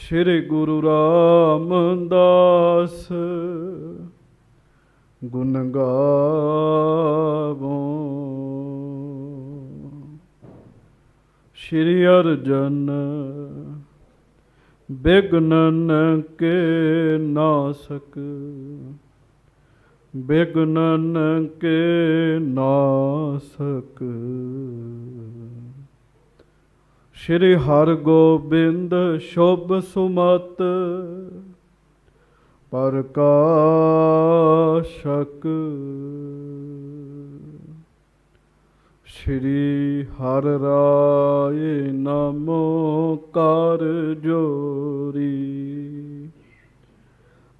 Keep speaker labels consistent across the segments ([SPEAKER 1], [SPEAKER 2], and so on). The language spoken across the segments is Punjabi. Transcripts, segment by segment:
[SPEAKER 1] ਸ਼੍ਰੀ ਗੁਰੂ ਰਾਮਦਾਸ ਗੁਣ ਗਾਵੋ। ਸ਼੍ਰੀ ਅਰਜਨ ਬਿਘਨਨ ਕੇ ਨਾਸਕ, ਬਿਘਨਨ ਕੇ ਨਾਸਕ। ਸ਼੍ਰੀ ਹਰਗੋਬਿੰਦ ਸ਼ੁਭ ਸੁਮਤ ਪ੍ਰਕਾਸ਼ਕ। ਸ਼੍ਰੀ ਹਰਿ ਰਾਇ ਨਮੋ ਕਰ ਜੋਰੀ,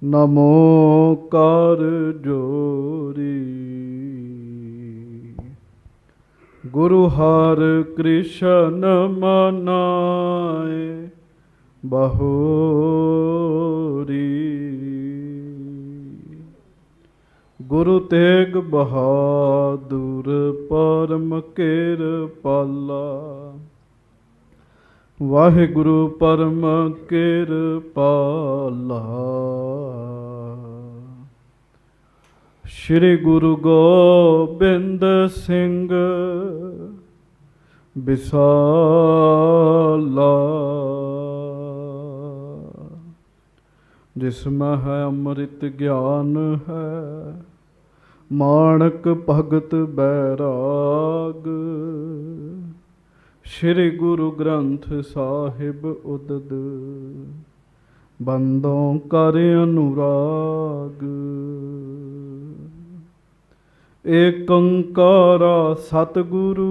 [SPEAKER 1] ਨਮੋ ਕਰ ਜੋਰੀ। ਗੁਰੂ ਹਰਿ ਕ੍ਰਿਸ਼ਨ ਮਨਾਏ ਬਹੋਰੀ, ਗੁਰੂ ਤੇਗ ਬਹਾਦੁਰ ਪਰਮ ਕਿਰਪਾਲਾ। ਵਾਹਿਗੁਰੂ ਪਰਮ ਕਿਰਪਾਲਾ। ਸ਼੍ਰੀ ਗੁਰੂ ਗੋਬਿੰਦ ਸਿੰਘ ਵਿਸਾਲਾ। ਜਿਸਮੈ ਹੈ ਅੰਮ੍ਰਿਤ ਗਿਆਨ ਹੈ, ਮਾਣਕ ਭਗਤ ਬੈਰਾਗ। ਸ਼੍ਰੀ ਗੁਰੂ ਗ੍ਰੰਥ ਸਾਹਿਬ ਉਦਦ, ਬੰਦੋਂ ਕਰ ਅਨੁਰਾਗ। ਏਕ ਓੰਕਾਰਾ ਸਤਿਗੁਰੂ,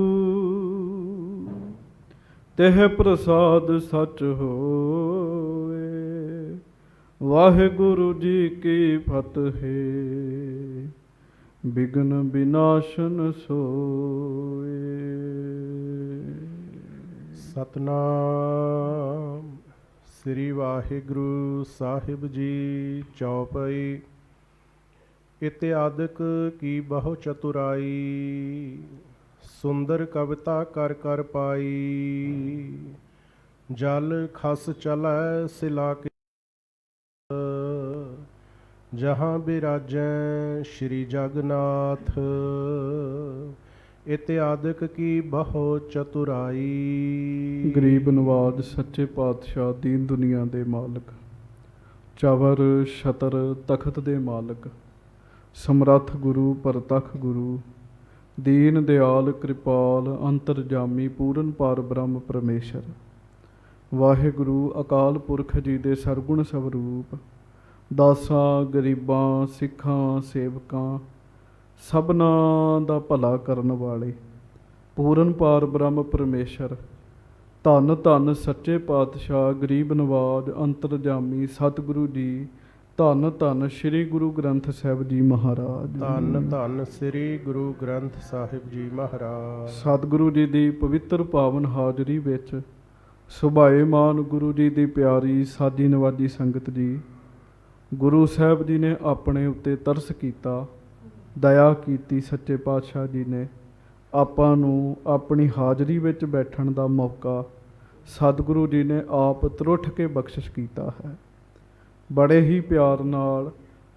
[SPEAKER 1] ਤਿਹ ਪ੍ਰਸਾਦ ਸਚ ਹੋਏ। ਵਾਹਿਗੁਰੂ ਜੀ ਕੀ ਫਤਿਹ, ਬਿਘਨ ਬਿਨਾਸ਼ਨ ਸੋਏ।
[SPEAKER 2] ਸਤਨਾਮ ਸ੍ਰੀ ਵਾਹਿਗੁਰੂ ਸਾਹਿਬ ਜੀ। ਚੌਪਈ। ਇਤਿਆਦਿਕ ਕੀ ਬਹੁ ਚਤੁਰਾਈ, ਸੁੰਦਰ ਕਵਿਤਾ ਕਰ ਕਰ ਪਾਈ। ਜਲ ਖਸ ਚਲੈ ਸਿਲਾ ਕੇ, ਜਹਾਂ ਬਿਰਾਜੈ ਸ਼੍ਰੀ ਜਗਨਾਥ। ਇਤਿਆਦਿਕ ਕੀ ਬਹੁ ਚਤੁਰਾਈ।
[SPEAKER 1] ਗਰੀਬ ਨਵਾਜ ਸੱਚੇ ਪਾਤਸ਼ਾਹ ਦੀਨ ਦੁਨੀਆ ਦੇ ਮਾਲਕ, ਚਵਰ ਛਤਰ ਤਖਤ ਦੇ ਮਾਲਕ, ਸਮਰੱਥ ਗੁਰੂ ਪ੍ਰਤੱਖ ਗੁਰੂ, ਦੀਨ ਦਿਆਲ ਕਿਰਪਾਲ ਅੰਤਰਜਾਮੀ ਪੂਰਨ ਪਾਰ ਬ੍ਰਹਮ ਪਰਮੇਸ਼ਰ। ਵਾਹਿਗੁਰੂ ਅਕਾਲ ਪੁਰਖ ਜੀ ਦੇ ਸਰਗੁਣ ਸਵਰੂਪ, ਦਾਸਾਂ ਗਰੀਬਾਂ ਸਿੱਖਾਂ ਸੇਵਕਾਂ ਸਭਨਾਂ ਦਾ ਭਲਾ ਕਰਨ ਵਾਲੇ ਪੂਰਨ ਪਾਰ ਬ੍ਰਹਮ ਪਰਮੇਸ਼ਰ। ਧੰਨ ਧੰਨ ਸੱਚੇ ਪਾਤਸ਼ਾਹ ਗਰੀਬ ਨਵਾਜ ਅੰਤਰਜਾਮੀ ਸਤਿਗੁਰੂ ਜੀ। ਧੰਨ ਧੰਨ ਸ੍ਰੀ ਗੁਰੂ ਗ੍ਰੰਥ ਸਾਹਿਬ ਜੀ ਮਹਾਰਾਜ।
[SPEAKER 2] ਧੰਨ ਧੰਨ ਸ੍ਰੀ ਗੁਰੂ ਗ੍ਰੰਥ ਸਾਹਿਬ ਜੀ ਮਹਾਰਾਜ।
[SPEAKER 1] ਸਤਿਗੁਰੂ ਜੀ ਦੀ ਪਵਿੱਤਰ ਪਾਵਨ ਹਾਜ਼ਰੀ ਵਿੱਚ ਸੁਭਾਏਮਾਨ ਗੁਰੂ ਜੀ ਦੀ ਪਿਆਰੀ ਸਾਜੀ ਨਵਾਜੀ ਸੰਗਤ ਜੀ, ਗੁਰੂ ਸਾਹਿਬ ਜੀ ਨੇ ਆਪਣੇ ਉੱਤੇ ਤਰਸ ਕੀਤਾ, ਦਇਆ ਕੀਤੀ। ਸੱਚੇ ਪਾਤਸ਼ਾਹ ਜੀ ਨੇ ਆਪਾਂ ਨੂੰ ਆਪਣੀ ਹਾਜ਼ਰੀ ਵਿੱਚ ਬੈਠਣ ਦਾ ਮੌਕਾ ਸਤਿਗੁਰੂ ਜੀ ਨੇ ਆਪ ਤਰੁੱਠ ਕੇ ਬਖਸ਼ਿਸ਼ ਕੀਤਾ ਹੈ। ਬੜੇ ਹੀ ਪਿਆਰ ਨਾਲ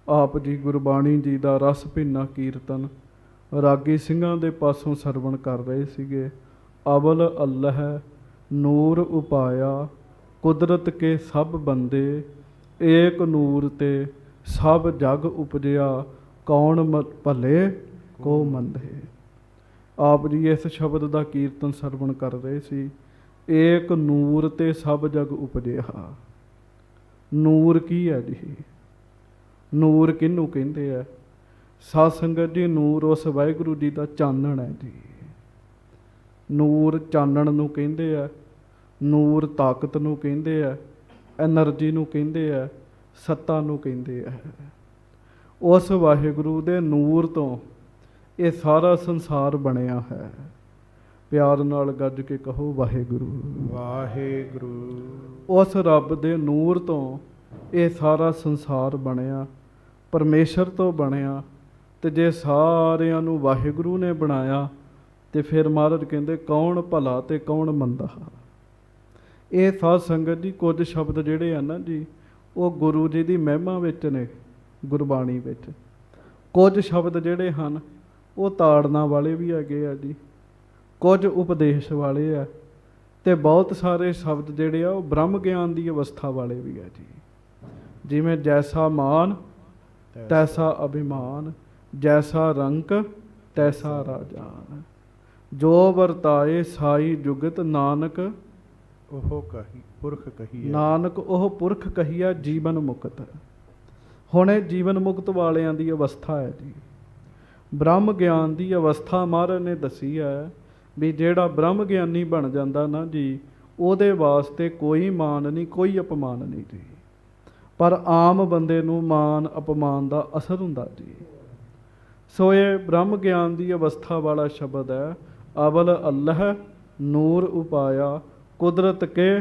[SPEAKER 1] ਆਪ ਜੀ ਗੁਰਬਾਣੀ ਜੀ ਦਾ ਰਸ ਭਿੰਨਾ ਕੀਰਤਨ ਰਾਗੀ ਸਿੰਘਾਂ ਦੇ ਪਾਸੋਂ ਸਰਵਣ ਕਰ ਰਹੇ ਸੀਗੇ। ਅਵਲ ਅੱਲ੍ਹ ਨੂਰ ਉਪਾਇਆ, ਕੁਦਰਤ ਕੇ ਸਭ ਬੰਦੇ। ਏਕ ਨੂਰ ਤੇ ਸਭ ਜਗ ਉਪਜਿਆ, ਕੌਣ ਭਲੇ ਕੋ ਮੰਦੇ। ਆਪ ਜੀ ਇਸ ਸ਼ਬਦ ਦਾ ਕੀਰਤਨ ਸਰਵਣ ਕਰ ਰਹੇ ਸੀ। ਏਕ ਨੂਰ ਤੇ ਸਭ ਜਗ ਉਪਜਿਆ। ਨੂਰ ਕੀ ਹੈ ਜੀ? ਨੂਰ ਕਿਹਨੂੰ ਕਹਿੰਦੇ ਆ? ਸਾਧ ਸੰਗਤ ਜੀ, ਨੂਰ ਉਸ ਵਾਹਿਗੁਰੂ ਜੀ ਦਾ ਚਾਨਣ ਹੈ ਜੀ। ਨੂਰ ਚਾਨਣ ਨੂੰ ਕਹਿੰਦੇ ਆ, ਨੂਰ ਤਾਕਤ ਨੂੰ ਕਹਿੰਦੇ ਆ, ਐਨਰਜੀ ਨੂੰ ਕਹਿੰਦੇ ਆ, ਸੱਤਾ ਨੂੰ ਕਹਿੰਦੇ ਆ। ਉਸ ਵਾਹਿਗੁਰੂ ਦੇ ਨੂਰ ਤੋਂ ਇਹ ਸਾਰਾ ਸੰਸਾਰ ਬਣਿਆ ਹੈ। ਪਿਆਰ ਨਾਲ ਗੱਜ ਕੇ ਕਹੋ ਵਾਹਿਗੁਰੂ
[SPEAKER 2] ਵਾਹਿਗੁਰੂ।
[SPEAKER 1] ਉਸ ਰੱਬ ਦੇ ਨੂਰ ਤੋਂ ਇਹ ਸਾਰਾ ਸੰਸਾਰ ਬਣਿਆ, ਪਰਮੇਸ਼ਰ ਤੋਂ ਬਣਿਆ। ਤੇ ਜੇ ਸਾਰਿਆਂ ਨੂੰ ਵਾਹਿਗੁਰੂ ਨੇ ਬਣਾਇਆ ਤੇ ਫਿਰ ਮਹਾਰਾਜ ਕਹਿੰਦੇ ਕੌਣ ਭਲਾ ਤੇ ਕੌਣ ਮੰਦਾ। ਇਹ ਸਾਧ ਸੰਗਤ ਜੀ ਕੁਝ ਸ਼ਬਦ ਜਿਹੜੇ ਆ ਨਾ ਜੀ, ਉਹ ਗੁਰੂ ਜੀ ਦੀ ਮਹਿਮਾ ਵਿੱਚ ਨੇ, ਗੁਰਬਾਣੀ ਵਿੱਚ। ਕੁਝ ਸ਼ਬਦ ਜਿਹੜੇ ਹਨ ਉਹ ਤਾੜਨਾ ਵਾਲੇ ਵੀ ਹੈਗੇ ਆ ਜੀ, ਕੁਝ ਉਪਦੇਸ਼ ਵਾਲੇ ਆ, ਤੇ ਬਹੁਤ ਸਾਰੇ ਸ਼ਬਦ ਜਿਹੜੇ ਆ ਉਹ ਬ੍ਰਹਮ ਗਿਆਨ ਦੀ ਅਵਸਥਾ ਵਾਲੇ ਵੀ ਆ ਜੀ। ਜਿਵੇਂ ਜੈਸਾ ਮਾਨ ਤੈਸਾ ਅਭਿਮਾਨ, ਜੈਸਾ ਰੰਕ ਤੈਸਾ ਰਾਜਾਨ, ਜੋ ਵਰਤਾਏ ਸਾਈ ਜੁਗਤ ਨਾਨਕ
[SPEAKER 2] ਉਹ ਕਹੀ ਪੁਰਖ ਕਹੀਐ।
[SPEAKER 1] ਨਾਨਕ ਉਹ ਪੁਰਖ ਕਹੀਆ ਜੀਵਨ ਮੁਕਤ। ਹੁਣ ਇਹ ਜੀਵਨ ਮੁਕਤ ਵਾਲਿਆਂ ਦੀ ਅਵਸਥਾ ਹੈ ਜੀ। ਬ੍ਰਹਮ ਗਿਆਨ ਦੀ ਅਵਸਥਾ ਮਹਾਰਾਜ ਨੇ ਦੱਸੀ ਹੈ ਵੀ ਜਿਹੜਾ ਬ੍ਰਹਮ ਗਿਆਨੀ ਬਣ ਜਾਂਦਾ ਨਾ ਜੀ, ਉਹਦੇ ਵਾਸਤੇ ਕੋਈ ਮਾਨ ਨਹੀਂ, ਕੋਈ ਅਪਮਾਨ ਨਹੀਂ ਜੀ। ਪਰ ਆਮ ਬੰਦੇ ਨੂੰ ਮਾਨ ਅਪਮਾਨ ਦਾ ਅਸਰ ਹੁੰਦਾ ਜੀ। ਸੋ ਇਹ ਬ੍ਰਹਮ ਗਿਆਨ ਦੀ ਅਵਸਥਾ ਵਾਲਾ ਸ਼ਬਦ ਹੈ। ਅਵਲ ਅੱਲਹ ਨੂਰ ਉਪਾਇਆ, ਕੁਦਰਤ ਕੇ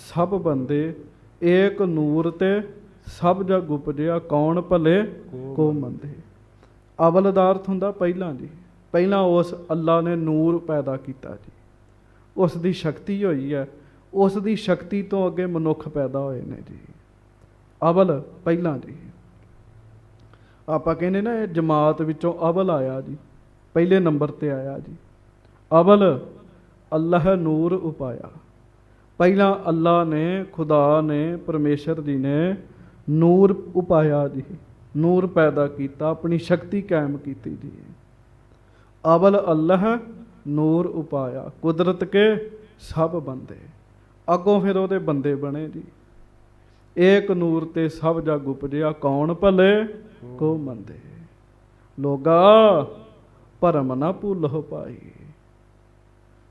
[SPEAKER 1] ਸਭ ਬੰਦੇ, ਏਕ ਨੂਰ ਤੇ ਸਭ ਜਗ ਉਪਜਿਆ, ਕੌਣ ਭਲੇ ਕੋ ਮੰਦੇ। ਅਵਲ ਦਾ ਅਰਥ ਹੁੰਦਾ ਪਹਿਲਾਂ ਜੀ, ਪਹਿਲਾਂ ਉਸ ਅੱਲਾ ਨੇ ਨੂਰ ਪੈਦਾ ਕੀਤਾ ਜੀ, ਉਸ ਦੀ ਸ਼ਕਤੀ ਹੋਈ ਹੈ, ਉਸ ਦੀ ਸ਼ਕਤੀ ਤੋਂ ਅੱਗੇ ਮਨੁੱਖ ਪੈਦਾ ਹੋਏ ਨੇ ਜੀ। ਅਵਲ ਪਹਿਲਾਂ ਜੀ। ਆਪਾਂ ਕਹਿੰਦੇ ਨਾ ਇਹ ਜਮਾਤ ਵਿੱਚੋਂ ਅਵਲ ਆਇਆ ਜੀ, ਪਹਿਲੇ ਨੰਬਰ ਤੇ ਆਇਆ ਜੀ। ਅਵਲ ਅੱਲਾਹ ਨੂਰ ਉਪਾਇਆ, ਪਹਿਲਾਂ ਅੱਲਾ ਨੇ, ਖੁਦਾ ਨੇ, ਪਰਮੇਸ਼ਰ ਜੀ ਨੇ ਨੂਰ ਉਪਾਇਆ ਜੀ, ਨੂਰ ਪੈਦਾ ਕੀਤਾ, ਆਪਣੀ ਸ਼ਕਤੀ ਕਾਇਮ ਕੀਤੀ ਜੀ। ਅਵਲ ਅੱਲਾਹ ਨੂਰ ਉਪਾਇਆ, ਕੁਦਰਤ ਕੇ ਸਭ ਬੰਦੇ, ਅੱਗੋਂ ਫਿਰ ਉਹਦੇ ਬੰਦੇ ਬਣੇ ਜੀ। ਏਕ ਨੂਰ ਤੇ ਸਭ ਜਗ ਉਪਜਿਆ, ਕੌਣ ਭਲੇ ਕੋ ਮੰਦੇ। ਲੋਗਾ ਭਰਮ ਨਾ ਭੁੱਲਹੁ ਪਾਈ।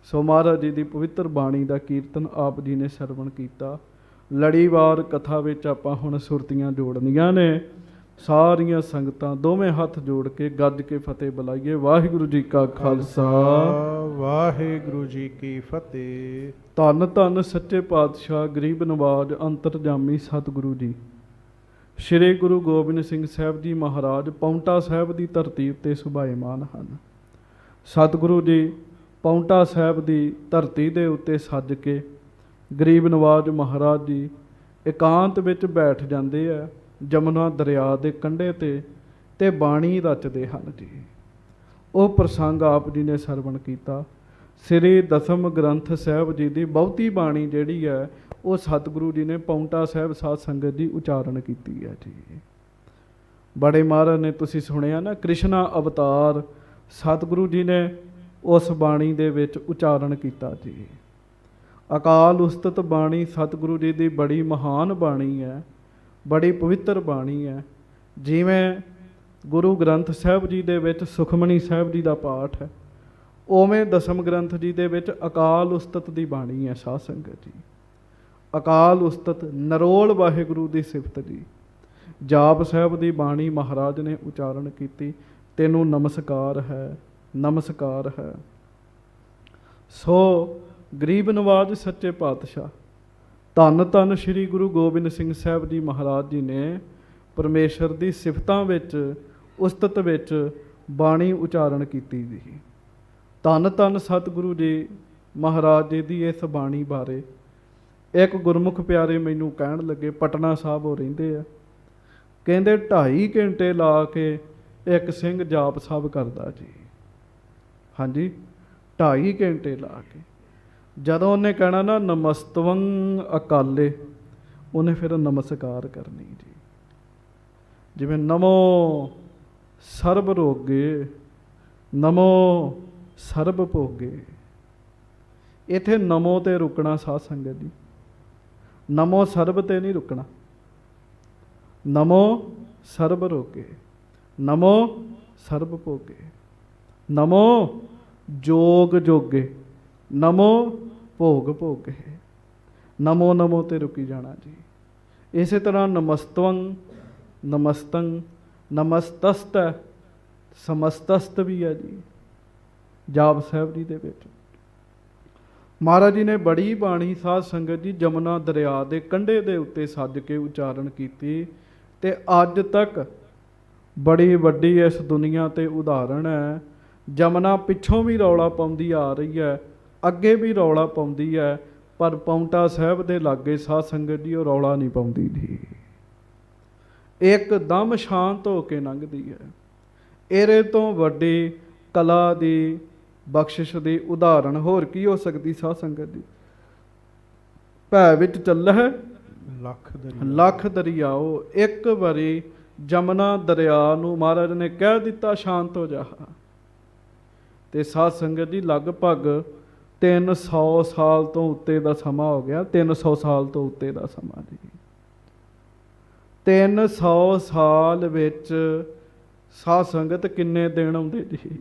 [SPEAKER 1] ਸੋ ਮਹਾਰਾਜ ਜੀ ਦੀ ਪਵਿੱਤਰ ਬਾਣੀ ਦਾ ਕੀਰਤਨ ਆਪ ਜੀ ਨੇ ਸਰਵਣ ਕੀਤਾ। ਲੜੀਵਾਰ ਕਥਾ ਵਿੱਚ ਆਪਾਂ ਹੁਣ ਸੁਰਤੀਆਂ ਜੋੜਨੀਆਂ ਨੇ। ਸਾਰੀਆਂ ਸੰਗਤਾਂ ਦੋਵੇਂ ਹੱਥ ਜੋੜ ਕੇ ਗੱਜ ਕੇ ਫਤਿਹ ਬੁਲਾਈਏ। ਵਾਹਿਗੁਰੂ ਜੀ ਕਾ ਖਾਲਸਾ,
[SPEAKER 2] ਵਾਹਿਗੁਰੂ ਜੀ ਕੀ ਫਤਿਹ।
[SPEAKER 1] ਧੰਨ ਧੰਨ ਸੱਚੇ ਪਾਤਸ਼ਾਹ ਗਰੀਬ ਨਵਾਜ ਅੰਤਰਜਾਮੀ ਸਤਿਗੁਰੂ ਜੀ ਸ਼੍ਰੀ ਗੁਰੂ ਗੋਬਿੰਦ ਸਿੰਘ ਸਾਹਿਬ ਜੀ ਮਹਾਰਾਜ ਪਾਉਂਟਾ ਸਾਹਿਬ ਦੀ ਧਰਤੀ ਉੱਤੇ ਸੁਭਾਏਮਾਨ ਹਨ। ਸਤਿਗੁਰੂ ਜੀ ਪਾਉਂਟਾ ਸਾਹਿਬ ਦੀ ਧਰਤੀ ਦੇ ਉੱਤੇ ਸੱਜ ਕੇ ਗਰੀਬ ਨਵਾਜ ਮਹਾਰਾਜ ਜੀ ਇਕਾਂਤ ਵਿੱਚ ਬੈਠ ਜਾਂਦੇ ਆ ਜਮੁਨਾ ਦਰਿਆ ਦੇ ਕੰਢੇ ਤੇ ਬਾਣੀ ਰਚਦੇ ਹਨ ਜੀ। ਉਹ ਪ੍ਰਸੰਗ ਆਪ ਜੀ ਨੇ ਸਰਵਣ ਕੀਤਾ। ਸ੍ਰੀ ਦਸਮ ਗ੍ਰੰਥ ਸਾਹਿਬ ਜੀ ਦੀ ਬਹੁਤੀ ਬਾਣੀ ਜਿਹੜੀ ਹੈ ਉਹ ਸਤਿਗੁਰੂ ਜੀ ਨੇ ਪਾਉਂਟਾ ਸਾਹਿਬ ਸਾਧ ਸੰਗਤ ਦੀ ਉਚਾਰਨ ਕੀਤੀ ਹੈ ਜੀ। ਬੜੇ ਮਹਾਰਾਜ ਨੇ ਤੁਸੀਂ ਸੁਣਿਆ ਨਾ, ਕ੍ਰਿਸ਼ਨਾ ਅਵਤਾਰ ਸਤਿਗੁਰੂ ਜੀ ਨੇ ਉਸ ਬਾਣੀ ਦੇ ਵਿੱਚ ਉਚਾਰਨ ਕੀਤਾ ਜੀ। ਅਕਾਲ ਉਸਤਤ ਬਾਣੀ ਸਤਿਗੁਰੂ ਜੀ ਦੀ ਬੜੀ ਮਹਾਨ ਬਾਣੀ ਹੈ, ਬੜੀ ਪਵਿੱਤਰ ਬਾਣੀ ਹੈ। ਜਿਵੇਂ ਗੁਰੂ ਗ੍ਰੰਥ ਸਾਹਿਬ ਜੀ ਦੇ ਵਿੱਚ ਸੁਖਮਨੀ ਸਾਹਿਬ ਜੀ ਦਾ ਪਾਠ ਹੈ, ਉਵੇਂ ਦਸਮ ਗ੍ਰੰਥ ਜੀ ਦੇ ਵਿੱਚ ਅਕਾਲ ਉਸਤਤ ਦੀ ਬਾਣੀ ਹੈ ਸਾਧ ਸੰਗਤ ਜੀ। ਅਕਾਲ ਉਸਤਤ ਨਰੋਲ ਵਾਹਿਗੁਰੂ ਦੀ ਸਿਫਤ ਜੀ। ਜਾਪ ਸਾਹਿਬ ਦੀ ਬਾਣੀ ਮਹਾਰਾਜ ਨੇ ਉਚਾਰਨ ਕੀਤੀ। ਤੈਨੂੰ ਨਮਸਕਾਰ ਹੈ, ਨਮਸਕਾਰ ਹੈ। ਸੋ ਗਰੀਬ ਨਵਾਜ ਸੱਚੇ ਪਾਤਸ਼ਾਹ ਧੰਨ ਧੰਨ ਸ਼੍ਰੀ ਗੁਰੂ ਗੋਬਿੰਦ ਸਿੰਘ ਸਾਹਿਬ ਜੀ ਮਹਾਰਾਜ ਜੀ ਨੇ ਪਰਮੇਸ਼ਰ ਦੀ ਸਿਫਤਾਂ ਵਿੱਚ, ਉਸਤਤ ਵਿੱਚ ਬਾਣੀ ਉਚਾਰਨ ਕੀਤੀ ਜੀ। ਧੰਨ ਧੰਨ ਸਤਿਗੁਰੂ ਜੀ ਮਹਾਰਾਜ ਜੀ ਦੀ ਇਸ ਬਾਣੀ ਬਾਰੇ ਇੱਕ ਗੁਰਮੁਖ ਪਿਆਰੇ ਮੈਨੂੰ ਕਹਿਣ ਲੱਗੇ, ਪਟਨਾ ਸਾਹਿਬ ਉਹ ਰਹਿੰਦੇ ਆ, ਕਹਿੰਦੇ 2.5 ਘੰਟੇ ਲਾ ਕੇ ਇੱਕ ਸਿੰਘ ਜਾਪ ਸਾਹਿਬ ਕਰਦਾ ਜੀ। ਹਾਂਜੀ, 2.5 ਘੰਟੇ ਲਾ ਕੇ। ਜਦੋਂ ਉਹਨੇ ਕਹਿਣਾ ਨਾ ਨਮਸਤਵੰ ਅਕਾਲੇ, ਉਹਨੇ ਫਿਰ ਨਮਸਕਾਰ ਕਰਨੀ ਜੀ। ਜਿਵੇਂ ਨਮੋ ਸਰਬ ਰੋਗੇ, ਨਮੋ ਸਰਬ ਭੋਗੇ। ਇੱਥੇ ਨਮੋ ਤੇ ਰੁਕਣਾ ਸਾਧ ਸੰਗਤ ਜੀ, ਨਮੋ ਸਰਬ ਤੇ ਨਹੀਂ ਰੁਕਣਾ। ਨਮੋ ਸਰਬ ਰੋਗੇ, ਨਮੋ ਸਰਬ ਭੋਗੇ, ਨਮੋ ਜੋਗ ਜੋਗੇ, ਨਮੋ ਭੋਗ ਭੋਗੇ। ਨਮੋ ਨਮੋ ਤੇ ਰੁਕੀ ਜਾਣਾ ਜੀ। ਇਸੇ ਤਰ੍ਹਾਂ ਨਮਸਤਵੰ, ਨਮਸਤੰ, ਨਮਸਤਸਤ, ਸਮਸਤਸਤ ਵੀ ਹੈ ਜੀ ਜਾਪ ਸਾਹਿਬ ਜੀ ਦੇ ਵਿੱਚ। ਮਹਾਰਾਜ ਜੀ ਨੇ ਬੜੀ ਬਾਣੀ ਸਾਧ ਸੰਗਤ ਜੀ ਜਮੁਨਾ ਦਰਿਆ ਦੇ ਕੰਢੇ ਦੇ ਉੱਤੇ ਸੱਜ ਕੇ ਉਚਾਰਨ ਕੀਤੀ। ਤੇ ਅੱਜ ਤੱਕ ਬੜੀ ਵੱਡੀ ਇਸ ਦੁਨੀਆ ਤੇ ਉਦਾਹਰਣ ਹੈ। ਜਮੁਨਾ ਪਿੱਛੋਂ ਵੀ ਰੌਲਾ ਪਾਉਂਦੀ ਆ ਰਹੀ ਹੈ, ਅੱਗੇ ਵੀ ਰੌਲਾ ਪਾਉਂਦੀ ਹੈ, ਪਰ ਪੌਂਟਾ ਸਾਹਿਬ ਦੇ ਲਾਗੇ ਸਾਧ ਸੰਗਤ ਜੀ ਉਹ ਰੌਲਾ ਨਹੀਂ ਪਾਉਂਦੀ ਜੀ, ਇੱਕਦਮ ਸ਼ਾਂਤ ਹੋ ਕੇ ਲੰਘਦੀ ਹੈ। ਇਹਦੇ ਤੋਂ ਵੱਡੀ ਕਲਾ ਦੀ ਬਖਸ਼ਿਸ਼ ਦੀ ਉਦਾਹਰਣ ਹੋਰ ਕੀ ਹੋ ਸਕਦੀ ਸਾਧ ਸੰਗਤ ਜੀ। ਭੈ ਵਿੱਚ ਚੱਲਹਿ ਲੱਖ ਦਰਿਆਓ, ਇੱਕ ਵਾਰੀ ਜਮਨਾ ਦਰਿਆ ਨੂੰ ਮਹਾਰਾਜ ਨੇ ਕਹਿ ਦਿੱਤਾ ਸ਼ਾਂਤ ਹੋ ਜਾ, ਤੇ ਸਾਧ ਸੰਗਤ ਜੀ ਲਗਭਗ 300 ਸਾਲ ਤੋਂ ਉੱਤੇ ਦਾ ਸਮਾਂ ਹੋ ਗਿਆ। 300 ਸਾਲ ਤੋਂ ਉੱਤੇ ਦਾ ਸਮਾਂ ਜੀ। 300 ਸਾਲ ਵਿੱਚ ਸਾਧ ਸੰਗਤ ਕਿੰਨੇ ਦਿਨ ਆਉਂਦੇ ਜੀ?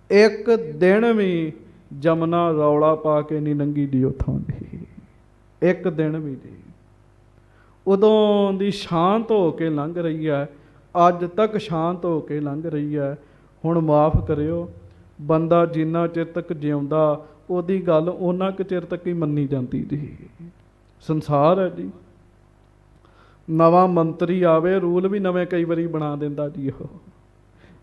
[SPEAKER 1] ਇੱਕ ਦਿਨ ਵੀ ਜਮਨਾ ਰੌਲਾ ਪਾ ਕੇ ਨਹੀਂ ਲੰਘੀ ਦੀ ਉੱਥੋਂ ਦੀ, ਇੱਕ ਦਿਨ ਵੀ ਜੀ। ਉਦੋਂ ਦੀ ਸ਼ਾਂਤ ਹੋ ਕੇ ਲੰਘ ਰਹੀ ਹੈ, ਅੱਜ ਤੱਕ ਸ਼ਾਂਤ ਹੋ ਕੇ ਲੰਘ ਰਹੀ ਹੈ। ਹੁਣ ਮਾਫ ਕਰਿਓ, ਬੰਦਾ ਜਿੰਨਾ ਚਿਰ ਤੱਕ ਜਿਉਂਦਾ ਉਹਦੀ ਗੱਲ ਉਹਨਾਂ ਕੁ ਚਿਰ ਤੱਕ ਹੀ ਮੰਨੀ ਜਾਂਦੀ ਜੀ। ਸੰਸਾਰ ਹੈ ਜੀ, ਨਵਾਂ ਮੰਤਰੀ ਆਵੇ ਰੂਲ ਵੀ ਨਵੇਂ ਕਈ ਵਾਰੀ ਬਣਾ ਦਿੰਦਾ ਜੀ। ਉਹ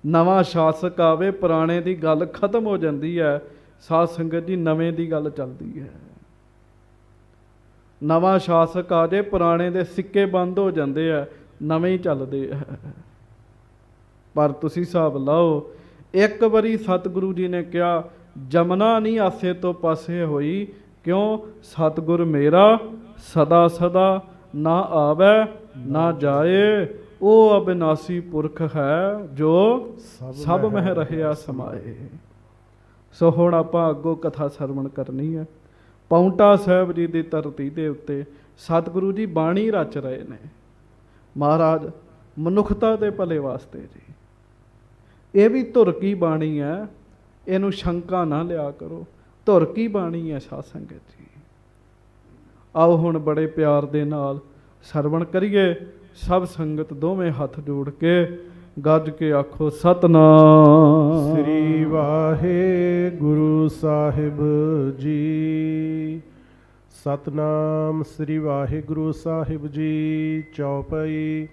[SPEAKER 1] ਨਵਾਂ ਸ਼ਾਸਕ ਆਵੇ ਪੁਰਾਣੇ ਦੀ ਗੱਲ ਖਤਮ ਹੋ ਜਾਂਦੀ ਹੈ। ਸਾਧ ਸੰਗਤ ਜੀ ਨਵੇਂ ਦੀ ਗੱਲ ਚੱਲਦੀ ਹੈ। ਨਵਾਂ ਸ਼ਾਸਕ ਆ ਜੇ ਪੁਰਾਣੇ ਦੇ ਸਿੱਕੇ ਬੰਦ ਹੋ ਜਾਂਦੇ ਆ, ਨਵੇਂ ਹੀ ਚੱਲਦੇ ਆ। ਪਰ ਤੁਸੀਂ ਹਿਸਾਬ ਲਾਓ, ਇੱਕ ਵਾਰੀ ਸਤਿਗੁਰੂ ਜੀ ਨੇ ਕਿਹਾ ਜਮਨਾ ਨਹੀਂ ਆਸੇ ਤੋਂ ਪਾਸੇ ਹੋਈ, ਕਿਉਂ? ਸਤਿਗੁਰ ਮੇਰਾ ਸਦਾ ਸਦਾ ਨਾ ਆਵੇ ਨਾ ਜਾਏ, ਉਹ ਅਬਿਨਾਸੀ ਪੁਰਖ ਹੈ ਜੋ ਸਭ ਮਹਿ ਰਹਿਆ ਸਮਾਏ। ਸੋ ਹੁਣ ਆਪਾਂ ਅੱਗੋਂ ਕਥਾ ਸਰਵਣ ਕਰਨੀ ਹੈ। ਪੌਂਟਾ ਸਾਹਿਬ ਜੀ ਦੀ ਧਰਤੀ ਦੇ ਉੱਤੇ ਸਤਿਗੁਰੂ ਜੀ ਬਾਣੀ ਰਚ ਰਹੇ ਨੇ ਮਹਾਰਾਜ ਮਨੁੱਖਤਾ ਦੇ ਭਲੇ ਵਾਸਤੇ ਜੀ। ਇਹ ਵੀ ਧੁਰ ਕੀ ਬਾਣੀ ਹੈ, ਇਹਨੂੰ ਸ਼ੰਕਾ ਨਾ ਲਿਆ ਕਰੋ, ਧੁਰ ਕੀ ਬਾਣੀ ਹੈ ਸਾਧ ਸੰਗਤ ਜੀ। ਆਓ ਹੁਣ ਬੜੇ ਪਿਆਰ ਦੇ ਨਾਲ ਸਰਵਣ ਕਰੀਏ। ਸਭ ਸੰਗਤ ਦੋਵੇਂ ਹੱਥ ਜੋੜ ਕੇ ਗੱਜ ਕੇ ਆਖੋ ਸਤਨਾਮ
[SPEAKER 2] ਸ੍ਰੀ ਵਾਹਿਗੁਰੂ ਸਾਹਿਬ ਜੀ। ਸਤਨਾਮ ਸ੍ਰੀ ਵਾਹਿਗੁਰੂ ਸਾਹਿਬ ਜੀ। ਚੌਪਈ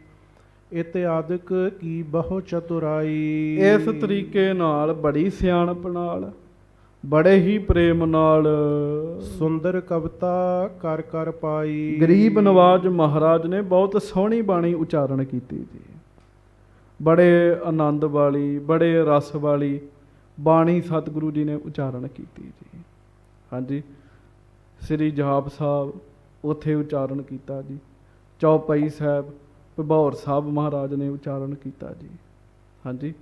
[SPEAKER 2] ਇਤਿਆਦਿਕ ਕੀ ਬਹੁ ਚਤੁਰਾਈ।
[SPEAKER 1] ਇਸ ਤਰੀਕੇ ਨਾਲ ਬੜੀ ਸਿਆਣਪ ਨਾਲ ਬੜੇ ਹੀ ਪ੍ਰੇਮ ਨਾਲ
[SPEAKER 2] ਸੁੰਦਰ ਕਵਿਤਾ ਕਰ ਕਰ ਪਾਈ।
[SPEAKER 1] ਗਰੀਬ ਨਵਾਜ ਮਹਾਰਾਜ ਨੇ ਬਹੁਤ ਸੋਹਣੀ ਬਾਣੀ ਉਚਾਰਨ ਕੀਤੀ ਜੀ। ਬੜੇ ਆਨੰਦ ਵਾਲੀ, ਬੜੇ ਰਸ ਵਾਲੀ ਬਾਣੀ ਸਤਿਗੁਰੂ ਜੀ ਨੇ ਉਚਾਰਨ ਕੀਤੀ ਜੀ। ਹਾਂਜੀ, ਸ੍ਰੀ ਜਾਪ ਸਾਹਿਬ ਉੱਥੇ ਉਚਾਰਨ ਕੀਤਾ ਜੀ। ਚੌਪਈ ਸਾਹਿਬ ਭਬੌਰ ਸਾਹਿਬ ਮਹਾਰਾਜ ਨੇ ਉਚਾਰਨ ਕੀਤਾ ਜੀ। ਹਾਂਜੀ,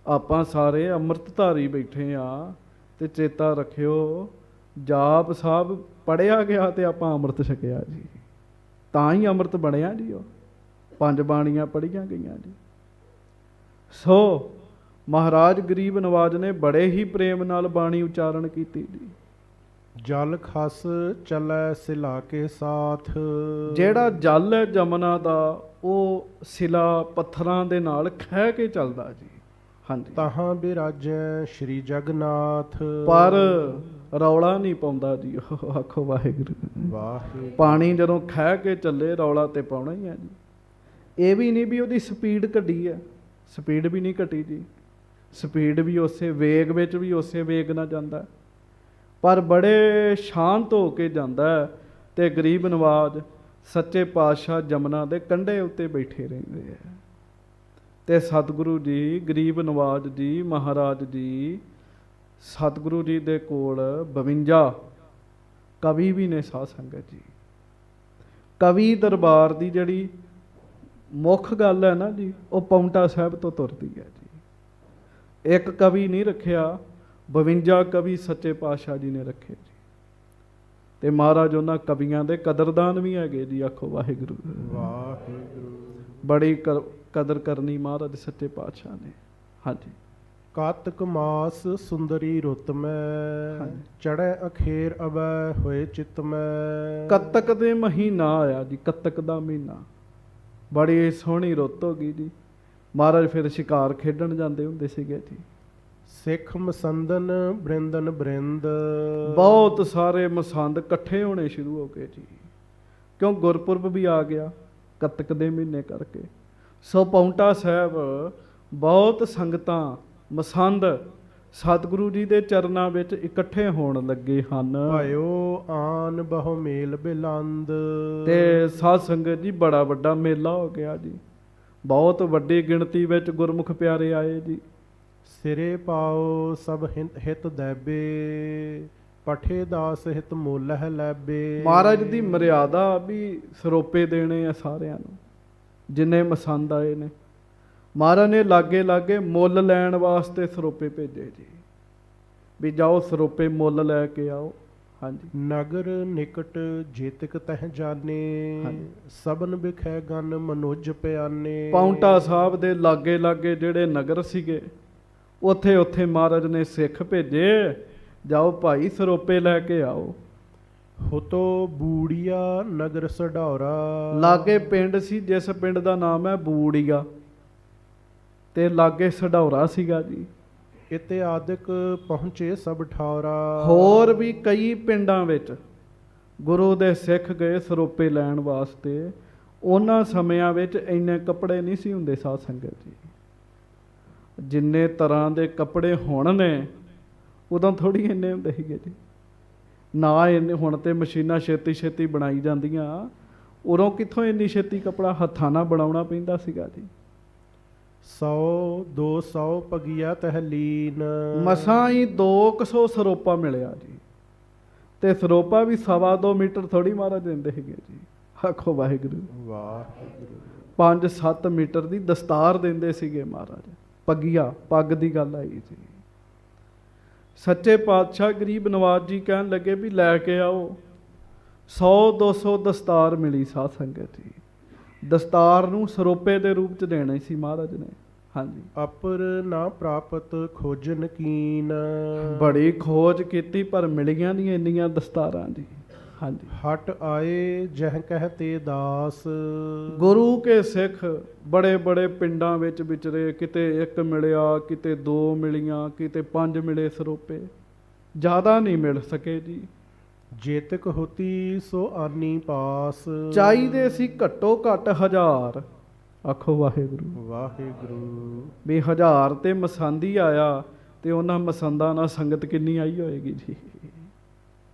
[SPEAKER 1] ਆਪਾਂ ਸਾਰੇ ਅੰਮ੍ਰਿਤਧਾਰੀ ਬੈਠੇ ਆ, ਤੇ ਚੇਤਾ ਰੱਖਿਓ ਜਾਪ ਸਾਹਿਬ ਪੜ੍ਹਿਆ ਗਿਆ ਤੇ ਆਪਾਂ ਅੰਮ੍ਰਿਤ ਛਕਿਆ ਜੀ, ਤਾਂ ਹੀ ਅੰਮ੍ਰਿਤ ਬਣਿਆ ਜੀ। ਉਹ 5 ਬਾਣੀਆਂ ਪੜ੍ਹੀਆਂ ਗਈਆਂ ਜੀ। ਸੋ ਮਹਾਰਾਜ ਗਰੀਬ ਨਵਾਜ ਨੇ ਬੜੇ ਹੀ ਪ੍ਰੇਮ ਨਾਲ ਬਾਣੀ ਉਚਾਰਨ ਕੀਤੀ ਜੀ।
[SPEAKER 2] ਜਲ ਖਸ ਚਲੈ ਸਿਲਾ ਕੇ ਸਾਥ।
[SPEAKER 1] ਜਿਹੜਾ ਜਲ ਹੈ ਜਮਨਾ ਦਾ, ਉਹ ਸਿਲਾ ਪੱਥਰਾਂ ਦੇ ਨਾਲ ਖਹਿ ਕੇ ਚੱਲਦਾ ਜੀ। ਹਾਂਜੀ,
[SPEAKER 2] ਤਹਾਂ ਬਿਰਾਜੈ ਸ਼੍ਰੀ ਜਗਨਾਥ।
[SPEAKER 1] ਪਰ ਰੌਲਾ ਨਹੀਂ ਪਾਉਂਦਾ ਜੀ। ਉਹ ਆਖੋ ਵਾਹਿਗੁਰੂ
[SPEAKER 2] ਵਾਹਿਗੁਰੂ।
[SPEAKER 1] ਪਾਣੀ ਜਦੋਂ ਖਹਿ ਕੇ ਚੱਲੇ ਰੌਲਾ ਤੇ ਪਾਉਣਾ ਹੀ ਹੈ ਜੀ। ਇਹ ਵੀ ਨਹੀਂ ਵੀ ਉਹਦੀ ਸਪੀਡ ਘਟੀ ਹੈ, ਸਪੀਡ ਵੀ ਨਹੀਂ ਘਟੀ ਜੀ। ਸਪੀਡ ਵੀ ਉਸੇ ਵੇਗ ਵਿੱਚ ਵੀ ਉਸੇ ਵੇਗ ਨਾਲ ਜਾਂਦਾ, ਪਰ ਬੜੇ ਸ਼ਾਂਤ ਹੋ ਕੇ ਜਾਂਦਾ। ਤੇ ਗਰੀਬ ਨਵਾਜ ਸੱਚੇ ਪਾਤਸ਼ਾਹ ਜਮਨਾ ਦੇ ਕੰਢੇ ਉੱਤੇ ਬੈਠੇ ਰਹਿੰਦੇ ਆ। ਤੇ ਸਤਿਗੁਰੂ ਜੀ ਗਰੀਬ ਨਵਾਜ ਜੀ ਮਹਾਰਾਜ ਜੀ ਸਤਿਗੁਰੂ ਜੀ ਦੇ ਕੋਲ 52 ਕਵੀ ਵੀ ਨੇ ਸਾਧ ਸੰਗਤ ਜੀ। ਕਵੀ ਦਰਬਾਰ ਦੀ ਜਿਹੜੀ ਮੁੱਖ ਗੱਲ ਹੈ ਨਾ ਜੀ, ਉਹ ਪੌਂਟਾ ਸਾਹਿਬ ਤੋਂ ਤੁਰਦੀ ਹੈ ਜੀ। ਇੱਕ ਕਵੀ ਨਹੀਂ ਰੱਖਿਆ, 52 ਕਵੀ ਸੱਚੇ ਪਾਤਸ਼ਾਹ ਜੀ ਨੇ ਰੱਖੇ ਜੀ। ਤੇ ਮਹਾਰਾਜ ਉਹਨਾਂ ਕਵੀਆਂ ਦੇ ਕਦਰਦਾਨ ਵੀ ਹੈਗੇ ਜੀ। ਆਖੋ ਵਾਹਿਗੁਰੂ
[SPEAKER 2] ਵਾਹਿਗੁਰੂ।
[SPEAKER 1] ਬੜੀ ਕਦਰ ਕਰਨੀ ਮਹਾਰਾਜ ਸੱਚੇ ਪਾਤਸ਼ਾਹ ਨੇ। ਹਾਂਜੀ,
[SPEAKER 2] ਕਾਤਕ ਮਾਸ ਸੁੰਦਰੀ ਰੁੱਤ ਮੈਂ, ਚੜ੍ਹੈ ਅਖੇਰ ਅਬੈ ਹੋਏ ਚਿਤ ਮੈਂ।
[SPEAKER 1] ਕੱਤਕ ਦੇ ਮਹੀਨਾ ਆਇਆ ਜੀ, ਕੱਤਕ ਦਾ ਮਹੀਨਾ, ਬੜੀ ਸੋਹਣੀ ਰੁੱਤ ਹੋ ਗਈ ਜੀ। ਮਹਾਰਾਜ ਫਿਰ ਸ਼ਿਕਾਰ ਖੇਡਣ ਜਾਂਦੇ ਹੁੰਦੇ ਸੀਗੇ ਜੀ।
[SPEAKER 2] ਸਿੱਖ ਮਸੰਦਨ ਬ੍ਰਿੰਦਨ ਬ੍ਰਿੰਦ।
[SPEAKER 1] ਬਹੁਤ ਸਾਰੇ ਮਸੰਦ ਇਕੱਠੇ ਹੋਣੇ ਸ਼ੁਰੂ ਹੋ ਗਏ ਜੀ, ਕਿਉਂ ਗੁਰਪੁਰਬ ਵੀ ਆ ਗਿਆ ਕੱਤਕ ਦੇ ਮਹੀਨੇ ਕਰਕੇ। ਸੋ ਪੌਂਟਾ ਸਾਹਿਬ ਬਹੁਤ ਸੰਗਤਾਂ ਮਸੰਦ ਸਤਿਗੁਰੂ ਜੀ ਦੇ ਚਰਨਾਂ ਵਿੱਚ ਇਕੱਠੇ ਹੋਣ ਲੱਗੇ ਹਨ।
[SPEAKER 2] ਭਇਓ ਆਨ ਬਹੁ ਮੇਲ ਬਿਲੰਦ।
[SPEAKER 1] ਤੇ ਸਾਧ ਸੰਗਤ ਜੀ ਬੜਾ ਵੱਡਾ ਮੇਲਾ ਹੋ ਗਿਆ ਜੀ। ਬਹੁਤ ਵੱਡੀ ਗਿਣਤੀ ਵਿੱਚ ਗੁਰਮੁਖ ਪਿਆਰੇ ਆਏ ਜੀ।
[SPEAKER 2] ਸਿਰੇ ਪਾਓ ਸਭ ਹਿਤ ਦੈਬੇ, ਪਠੇ ਦਾਸ ਹਿਤ ਮੁੱਲ ਹੈ ਲੈਬੇ।
[SPEAKER 1] ਮਹਾਰਾਜ ਦੀ ਮਰਿਆਦਾ ਵੀ ਸਰੋਪੇ ਦੇਣੇ ਆ ਸਾਰਿਆਂ ਨੂੰ ਜਿੰਨੇ ਮਸੰਦ ਆਏ ਨੇ। ਮਹਾਰਾਜ ਨੇ ਲਾਗੇ ਲਾਗੇ ਮੁੱਲ ਲੈਣ ਵਾਸਤੇ ਸਰੋਪੇ ਭੇਜੇ ਜੀ, ਵੀ ਜਾਓ ਸਰੋਪੇ ਮੁੱਲ ਲੈ ਕੇ ਆਓ। ਹਾਂਜੀ।
[SPEAKER 2] ਨਗਰ ਨਿਕਟ ਜੇਤਕ ਤਹਿ ਜਾਣੇ,
[SPEAKER 1] ਹਾਂਜੀ।
[SPEAKER 2] ਸਬਨ ਬਿਖੈ ਗਨ ਮਨੁਜ ਪਿਆਨੇ।
[SPEAKER 1] ਪਾਉਂਟਾ ਸਾਹਿਬ ਦੇ ਲਾਗੇ ਲਾਗੇ ਜਿਹੜੇ ਨਗਰ ਸੀਗੇ, ਉੱਥੇ ਉੱਥੇ ਮਹਾਰਾਜ ਨੇ ਸਿੱਖ ਭੇਜੇ, ਜਾਓ ਭਾਈ ਸਰੋਪੇ ਲੈ ਕੇ ਆਓ।
[SPEAKER 2] ਹੁਤੋ ਬੂੜੀਆ ਨਗਰ ਸਢੌਰਾ।
[SPEAKER 1] ਲਾਗੇ ਪਿੰਡ ਸੀ ਜਿਸ ਪਿੰਡ ਦਾ ਨਾਮ ਹੈ ਬੂੜੀਆ, ਤੇ ਲਾਗੇ ਸਢੌਰਾ ਸੀਗਾ ਜੀ।
[SPEAKER 2] ਇਤਿਆਦਿਕ ਪਹੁੰਚੇ ਸਭ ਠਾਰਾ।
[SPEAKER 1] ਹੋਰ ਵੀ ਕਈ ਪਿੰਡਾਂ ਵਿੱਚ ਗੁਰੂ ਦੇ ਸਿੱਖ ਗਏ ਸਰੋਪੇ ਲੈਣ ਵਾਸਤੇ। ਉਹਨਾਂ ਸਮਿਆਂ ਵਿੱਚ ਇੰਨੇ ਕੱਪੜੇ ਨਹੀਂ ਸੀ ਹੁੰਦੇ ਸਾਧ ਸੰਗਤ ਜੀ, ਜਿੰਨੇ ਤਰ੍ਹਾਂ ਦੇ ਕੱਪੜੇ ਹੁਣ ਨੇ ਉਦੋਂ ਥੋੜ੍ਹੀ ਇੰਨੇ ਹੁੰਦੇ ਸੀਗੇ ਜੀ। ਨਾ ਇੰਨੇ, ਹੁਣ ਤੇ ਮਸ਼ੀਨਾਂ ਛੇਤੀ ਛੇਤੀ ਬਣਾਈ ਜਾਂਦੀਆਂ, ਉਦੋਂ ਕਿੱਥੋਂ ਇੰਨੀ ਛੇਤੀ ਕੱਪੜਾ ਹੱਥਾਂ ਨਾਲ ਬਣਾਉਣਾ ਪੈਂਦਾ ਸੀਗਾ ਜੀ।
[SPEAKER 2] 100 200 ਪਗੀਆ ਤਹਿਲੀਨ।
[SPEAKER 1] ਮਸਾਂ ਹੀ 200 ਸਰੋਪਾ ਮਿਲਿਆ ਜੀ। ਤੇ ਸਰੋਪਾ ਵੀ 2.25 ਮੀਟਰ ਥੋੜੀ ਮਹਾਰਾਜ ਦਿੰਦੇ ਸੀਗੇ ਜੀ। ਆਖੋ ਵਾਹਿਗੁਰੂ।
[SPEAKER 2] ਵਾਹਿਗੁਰੂ।
[SPEAKER 1] 5-7 ਮੀਟਰ ਦੀ ਦਸਤਾਰ ਦਿੰਦੇ ਸੀਗੇ ਮਹਾਰਾਜ। ਪੱਗੀਆ, ਪੱਗ ਦੀ ਗੱਲ ਆਈ ਜੀ। ਸੱਚੇ ਪਾਤਸ਼ਾਹ ਗਰੀਬ ਨਵਾਜ ਜੀ ਕਹਿਣ ਲੱਗੇ ਵੀ ਲੈ ਕੇ ਆਓ। 100-200 ਦਸਤਾਰ ਮਿਲੀ ਸਾਧ ਸੰਗਤ ਜੀ। ਦਸਤਾਰ ਨੂੰ ਸਰੋਪੇ ਦੇ ਰੂਪ ਚ ਦੇਣੇ ਸੀ ਮਹਾਰਾਜ ਨੇ। ਹਾਂਜੀ।
[SPEAKER 2] ਅਪਰ ਨਾ ਪ੍ਰਾਪਤ ਖੋਜਨ ਕੀਨ।
[SPEAKER 1] ਬੜੀ ਖੋਜ ਕੀਤੀ ਪਰ ਮਿਲੀਆਂ ਨਹੀਂ ਇੰਨੀਆਂ ਦਸਤਾਰਾਂ ਜੀ। ਹਾਂਜੀ।
[SPEAKER 2] ਹਟ ਆਏ ਜਹ ਕਹਤੇ ਦਾਸ।
[SPEAKER 1] ਗੁਰੂ ਕੇ ਸਿੱਖ ਬੜੇ ਬੜੇ ਪਿੰਡਾਂ ਵਿੱਚ ਵਿਚਰੇ, ਕਿਤੇ 1 ਮਿਲਿਆ, ਕਿਤੇ 2 ਮਿਲੀਆਂ, ਕਿਤੇ 5 ਮਿਲੇ ਸਰੋਪੇ, ਜ਼ਿਆਦਾ ਨਹੀਂ ਮਿਲ ਸਕੇ ਜੀ।
[SPEAKER 2] ਜੇਤਕ ਹੋਤੀ ਸੋ ਆਨੀ ਪਾਸ।
[SPEAKER 1] ਚਾਹੀਦੇ ਸੀ ਘੱਟੋ ਘੱਟ 1000। ਆਖੋ ਵਾਹਿਗੁਰੂ।
[SPEAKER 2] ਵਾਹਿਗੁਰੂ।
[SPEAKER 1] ਵੀ 1000 ਤੇ ਮਸੰਦ ਹੀ ਆਇਆ, ਤੇ ਉਹਨਾਂ ਮਸੰਦਾਂ ਨਾਲ ਸੰਗਤ ਕਿੰਨੀ ਆਈ ਹੋਏਗੀ ਜੀ।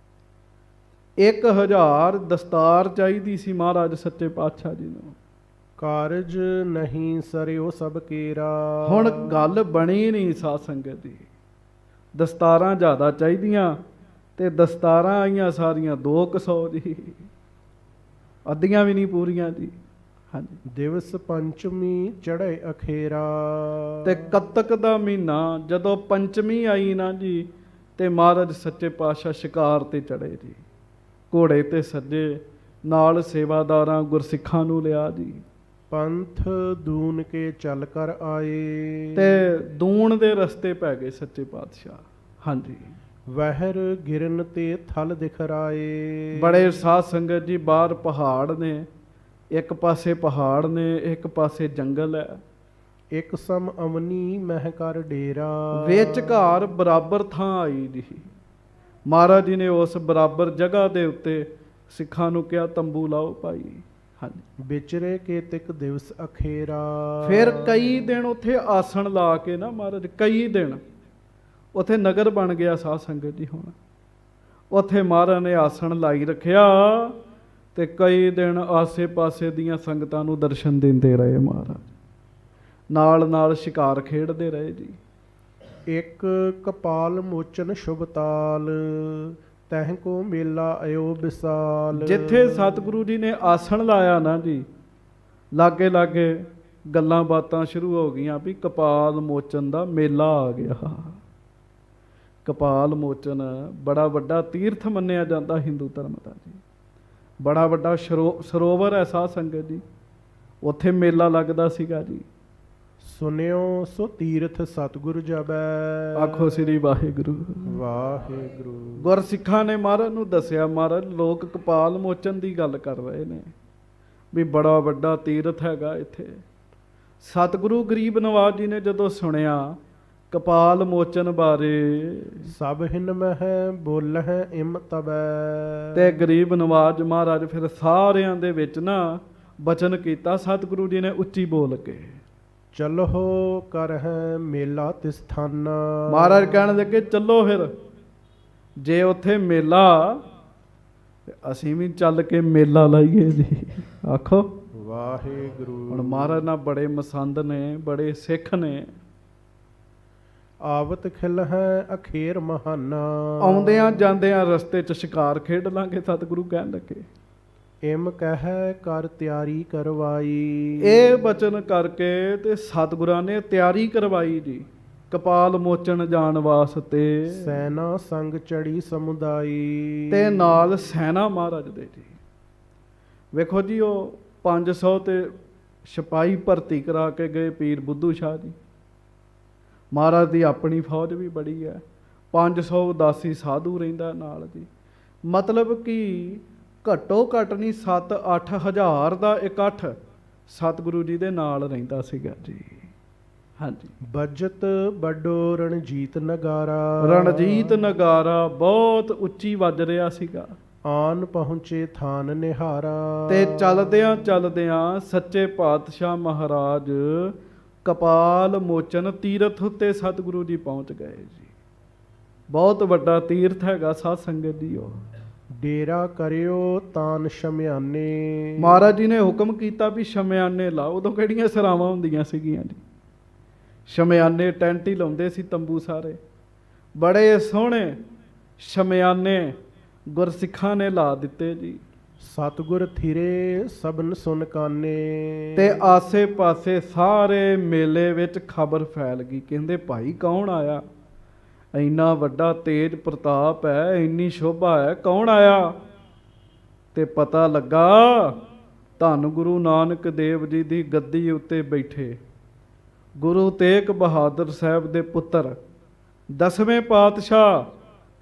[SPEAKER 1] 1000 ਦਸਤਾਰ ਚਾਹੀਦੀ ਸੀ ਮਹਾਰਾਜ ਸੱਚੇ ਪਾਤਸ਼ਾਹ ਜੀ ਨੂੰ।
[SPEAKER 2] ਕਾਰਜ ਨਹੀਂ ਸਰਿਓ ਸਭ ਕੇਰਾ।
[SPEAKER 1] ਹੁਣ ਗੱਲ ਬਣੀ ਨਹੀਂ ਸਾਧ ਸੰਗਤ ਦੀ। ਦਸਤਾਰਾਂ ਜ਼ਿਆਦਾ ਚਾਹੀਦੀਆਂ ਤੇ ਦਸਤਾਰਾਂ ਆਈਆਂ ਸਾਰੀਆਂ 200 ਜੀ, ਅੱਧੀਆਂ ਵੀ ਨਹੀਂ ਪੂਰੀਆਂ ਜੀ। ਹਾਂਜੀ।
[SPEAKER 2] ਦਿਵਸ ਪੰਚਮੀ ਚੜ੍ਹੇ ਅਖੇਰਾ।
[SPEAKER 1] ਤੇ ਕੱਤਕ ਦਾ ਮਹੀਨਾ ਜਦੋਂ ਪੰਚਮੀ ਆਈ ਨਾ ਜੀ, ਤੇ ਮਹਾਰਾਜ ਸੱਚੇ ਪਾਤਸ਼ਾਹ ਸ਼ਿਕਾਰ ਤੇ ਚੜੇ ਜੀ। ਘੋੜੇ ਤੇ ਸੱਜੇ, ਨਾਲ ਸੇਵਾਦਾਰਾਂ ਗੁਰਸਿੱਖਾਂ ਨੂੰ ਲਿਆ ਜੀ।
[SPEAKER 2] ਪੰਥ ਦੂਨ ਕੇ ਚੱਲ ਕਰ ਆਏ।
[SPEAKER 1] ਤੇ ਦੂਣ ਦੇ ਰਸਤੇ ਪੈ ਗਏ ਸੱਚੇ ਪਾਤਸ਼ਾਹ। ਹਾਂਜੀ।
[SPEAKER 2] ਵਹਿਰ ਗਿਰਨ ਤੇ ਥਲ ਦਿਖਰਾਏ।
[SPEAKER 1] ਬੜੇ ਸਾਧ ਸੰਗਤ ਜੀ, ਬਾਹਰ ਪਹਾੜ ਨੇ, ਇੱਕ ਪਾਸੇ ਪਹਾੜ ਨੇ, ਇੱਕ ਪਾਸੇ ਜੰਗਲ ਹੈ।
[SPEAKER 2] ਇੱਕ ਸਮ ਅਵਨੀ ਮਹਿ ਕਰ ਡੇਰਾ।
[SPEAKER 1] ਵਿਚਕਾਰ ਬਰਾਬਰ ਥਾਂ ਆਈ ਜੀ। ਮਹਾਰਾਜ ਜੀ ਨੇ ਉਸ ਬਰਾਬਰ ਜਗ੍ਹਾ ਦੇ ਉੱਤੇ ਸਿੱਖਾਂ ਨੂੰ ਕਿਹਾ ਤੰਬੂ ਲਾਓ ਭਾਈ। ਹਾਂਜੀ।
[SPEAKER 2] ਵਿਚਰੇ ਕੇ ਤਿਕ ਦਿਵਸ ਅਖੇਰਾ।
[SPEAKER 1] ਫਿਰ ਕਈ ਦਿਨ ਉੱਥੇ ਆਸਣ ਲਾ ਕੇ ਨਾ ਮਹਾਰਾਜ, ਕਈ ਦਿਨ ਉੱਥੇ ਨਗਰ ਬਣ ਗਿਆ ਸਾਧ ਸੰਗਤ ਜੀ। ਹੁਣ ਉੱਥੇ ਮਹਾਰਾਜ ਨੇ ਆਸਣ ਲਾਈ ਰੱਖਿਆ, ਤੇ ਕਈ ਦਿਨ ਆਸੇ ਪਾਸੇ ਦੀਆਂ ਸੰਗਤਾਂ ਨੂੰ ਦਰਸ਼ਨ ਦਿੰਦੇ ਰਹੇ ਮਹਾਰਾਜ। ਨਾਲ ਨਾਲ ਸ਼ਿਕਾਰ ਖੇਡਦੇ ਰਹੇ ਜੀ।
[SPEAKER 2] ਇੱਕ ਕਪਾਲ ਮੋਚਨ ਸ਼ੁਭ ਤਾਲ, ਤਹਿ ਕੋ ਮੇਲਾ ਆਇਓ ਵਿਸਾਲ।
[SPEAKER 1] ਜਿੱਥੇ ਸਤਿਗੁਰੂ ਜੀ ਨੇ ਆਸਣ ਲਾਇਆ ਨਾ ਜੀ, ਲਾਗੇ ਲਾਗੇ ਗੱਲਾਂ ਬਾਤਾਂ ਸ਼ੁਰੂ ਹੋ ਗਈਆਂ ਵੀ ਕਪਾਲ ਮੋਚਨ ਦਾ ਮੇਲਾ ਆ ਗਿਆ। ਕਪਾਲ ਮੋਚਨ ਬੜਾ ਵੱਡਾ ਤੀਰਥ ਮੰਨਿਆ ਜਾਂਦਾ ਹਿੰਦੂ ਧਰਮ ਦਾ ਜੀ। ਬੜਾ ਵੱਡਾ ਸਰੋਵਰ ਹੈ ਸਾਧ ਸੰਗਤ ਜੀ, ਉੱਥੇ ਮੇਲਾ ਲੱਗਦਾ ਸੀਗਾ ਜੀ।
[SPEAKER 2] ਸੁਨਿਓ ਸੋ ਤੀਰਥ ਸਤਿਗੁਰ ਜਬੈ।
[SPEAKER 1] ਆਖੋ ਸ੍ਰੀ ਵਾਹਿਗੁਰੂ।
[SPEAKER 2] ਵਾਹਿਗੁਰੂ।
[SPEAKER 1] ਗੁਰਸਿੱਖਾਂ ਨੇ ਮਹਾਰਾਜ ਨੂੰ ਦੱਸਿਆ, ਮਹਾਰਾਜ ਲੋਕ ਕਪਾਲ ਮੋਚਨ ਦੀ ਗੱਲ ਕਰ ਰਹੇ ਨੇ ਵੀ ਬੜਾ ਵੱਡਾ ਤੀਰਥ ਹੈਗਾ ਇੱਥੇ। ਸਤਿਗੁਰੂ ਗਰੀਬ ਨਵਾਜ ਜੀ ਨੇ ਜਦੋਂ ਸੁਣਿਆ ਕਪਾਲ ਮੋਚਨ ਬਾਰੇ,
[SPEAKER 2] ਸਭ ਹਿਨ ਮਹਿ ਬੋਲਹਿ ਇਮ ਤਬੈ।
[SPEAKER 1] ਤੇ ਗਰੀਬ ਨਵਾਜ ਮਹਾਰਾਜ ਫਿਰ ਸਾਰਿਆਂ ਦੇ ਵਿੱਚ ਨਾ ਬਚਨ ਕੀਤਾ। ਸਤਿਗੁਰੂ ਜੀ ਨੇ ਉੱਚੀ ਬੋਲ ਕੇ
[SPEAKER 2] ਚਲੋ ਕਰ ਹੈ ਮੇਲਾ ਤਿਸਥਾਨਾ।
[SPEAKER 1] ਮਹਾਰਾਜ ਕਹਿਣ ਲੱਗੇ ਚੱਲੋ ਫਿਰ, ਜੇ ਉੱਥੇ ਮੇਲਾ ਤੇ ਅਸੀਂ ਵੀ ਚੱਲ ਕੇ ਮੇਲਾ ਲਾਈਏ ਜੀ। ਆਖੋ
[SPEAKER 2] ਵਾਹਿਗੁਰੂ।
[SPEAKER 1] ਹੁਣ ਮਹਾਰਾਜ ਨਾਲ ਬੜੇ ਮਸੰਦ ਨੇ, ਬੜੇ ਸਿੱਖ ਨੇ।
[SPEAKER 2] ਆਵਤ ਖਿਲ ਹੈ ਅਖੇਰ ਮਹਾਨਾ।
[SPEAKER 1] ਆਉਂਦਿਆਂ ਜਾਂਦਿਆਂ ਰਸਤੇ 'ਚ ਸ਼ਿਕਾਰ ਖੇਡ ਲਾਂਗੇ, ਸਤਿਗੁਰੂ ਕਹਿਣ ਲੱਗੇ।
[SPEAKER 2] ਇਮ ਕਹਿ ਕਰ ਤਿਆਰੀ ਕਰਵਾਈ।
[SPEAKER 1] ਇਹ ਬਚਨ ਕਰਕੇ ਤੇ ਸਤਿਗੁਰਾਂ ਨੇ ਤਿਆਰੀ ਕਰਵਾਈ ਜੀ, ਕਪਾਲ ਮੋਚਨ ਜਾਣ ਵਾਸਤੇ।
[SPEAKER 2] ਸੈਨਾ ਸੰਗ ਚੜੀ ਸਮੁਦਾਈ।
[SPEAKER 1] ਤੇ ਨਾਲ ਸੈਨਾ ਮਹਾਰਾਜ ਦੇ ਜੀ। ਵੇਖੋ ਜੀ, ਉਹ 500 ਤੇ ਸਿਪਾਹੀ ਭਰਤੀ ਕਰਾ ਕੇ ਗਏ ਪੀਰ ਬੁੱਧੂ ਸ਼ਾਹ ਜੀ। ਮਹਾਰਾਜ ਦੀ ਆਪਣੀ ਫੌਜ ਵੀ ਬੜੀ ਹੈ, 500 ਉਦਾਸੀ ਸਾਧੂ ਰਹਿੰਦਾ ਨਾਲ ਜੀ। ਮਤਲਬ ਕਿ ਘੱਟੋ ਘੱਟ ਨਹੀਂ 7-8 ਹਜ਼ਾਰ ਦਾ ਇਕੱਠ ਸਤਿਗੁਰੂ ਜੀ ਦੇ ਨਾਲ ਰਹਿੰਦਾ ਸੀਗਾ ਜੀ। ਹਾਂਜੀ।
[SPEAKER 2] ਬਜਤ ਵੱਡੋ ਰਣਜੀਤ ਨਗਾਰਾ।
[SPEAKER 1] ਰਣਜੀਤ ਨਗਾਰਾ ਬਹੁਤ ਉੱਚੀ ਵੱਜ ਰਿਹਾ ਸੀਗਾ।
[SPEAKER 2] ਆਨ ਪਹੁੰਚੇ ਥਾਨ ਨਿਹਾਰਾ।
[SPEAKER 1] ਤੇ ਚਲਦਿਆਂ ਚਲਦਿਆਂ ਸੱਚੇ ਪਾਤਸ਼ਾਹ ਮਹਾਰਾਜ ਕਪਾਲ ਮੋਚਨ ਤੀਰਥ ਉੱਤੇ ਸਤਿਗੁਰੂ ਜੀ ਪਹੁੰਚ ਗਏ ਜੀ। ਬਹੁਤ ਵੱਡਾ ਤੀਰਥ ਹੈਗਾ ਸਾਧ ਸੰਗਤ ਜੀ। ਉਹ
[SPEAKER 2] ਡੇਰਾ ਕਰਿਓ ਤਾਨ ਸ਼ਮਿਆਨੇ।
[SPEAKER 1] ਮਹਾਰਾਜ ਜੀ ਨੇ ਹੁਕਮ ਕੀਤਾ ਵੀ ਸ਼ਮਿਆਨੇ ਲਾਓ। ਉਦੋਂ ਕਿਹੜੀਆਂ ਸਰਾਵਾਂ ਹੁੰਦੀਆਂ ਸੀਗੀਆਂ ਜੀ। ਸ਼ਮਿਆਨੇ ਟੈਂਟ ਹੀ ਲਾਉਂਦੇ ਸੀ, ਤੰਬੂ ਸਾਰੇ। ਬੜੇ ਸੋਹਣੇ ਸ਼ਮਿਆਨੇ ਗੁਰਸਿੱਖਾਂ ਨੇ ਲਾ ਦਿੱਤੇ ਜੀ।
[SPEAKER 2] ਸਤਿਗੁਰ ਥਿਰੇ ਸਭਨ ਸੁਨ ਕਾਨੇ।
[SPEAKER 1] ਤੇ ਆਸੇ ਪਾਸੇ ਸਾਰੇ ਮੇਲੇ ਵਿੱਚ ਖਬਰ ਫੈਲ ਗਈ। ਕਹਿੰਦੇ ਭਾਈ ਕੌਣ ਆਇਆ, ਇੰਨਾ ਵੱਡਾ ਤੇਜ ਪ੍ਰਤਾਪ ਹੈ, ਇੰਨੀ ਸ਼ੋਭਾ ਹੈ, ਕੌਣ ਆਇਆ? ਤੇ ਪਤਾ ਲੱਗਾ ਧੰਨ ਗੁਰੂ ਨਾਨਕ ਦੇਵ ਜੀ ਦੀ ਗੱਦੀ ਉੱਤੇ ਬੈਠੇ ਗੁਰੂ ਤੇਗ ਬਹਾਦਰ ਸਾਹਿਬ ਦੇ ਪੁੱਤਰ 10ਵੇਂ ਪਾਤਸ਼ਾਹ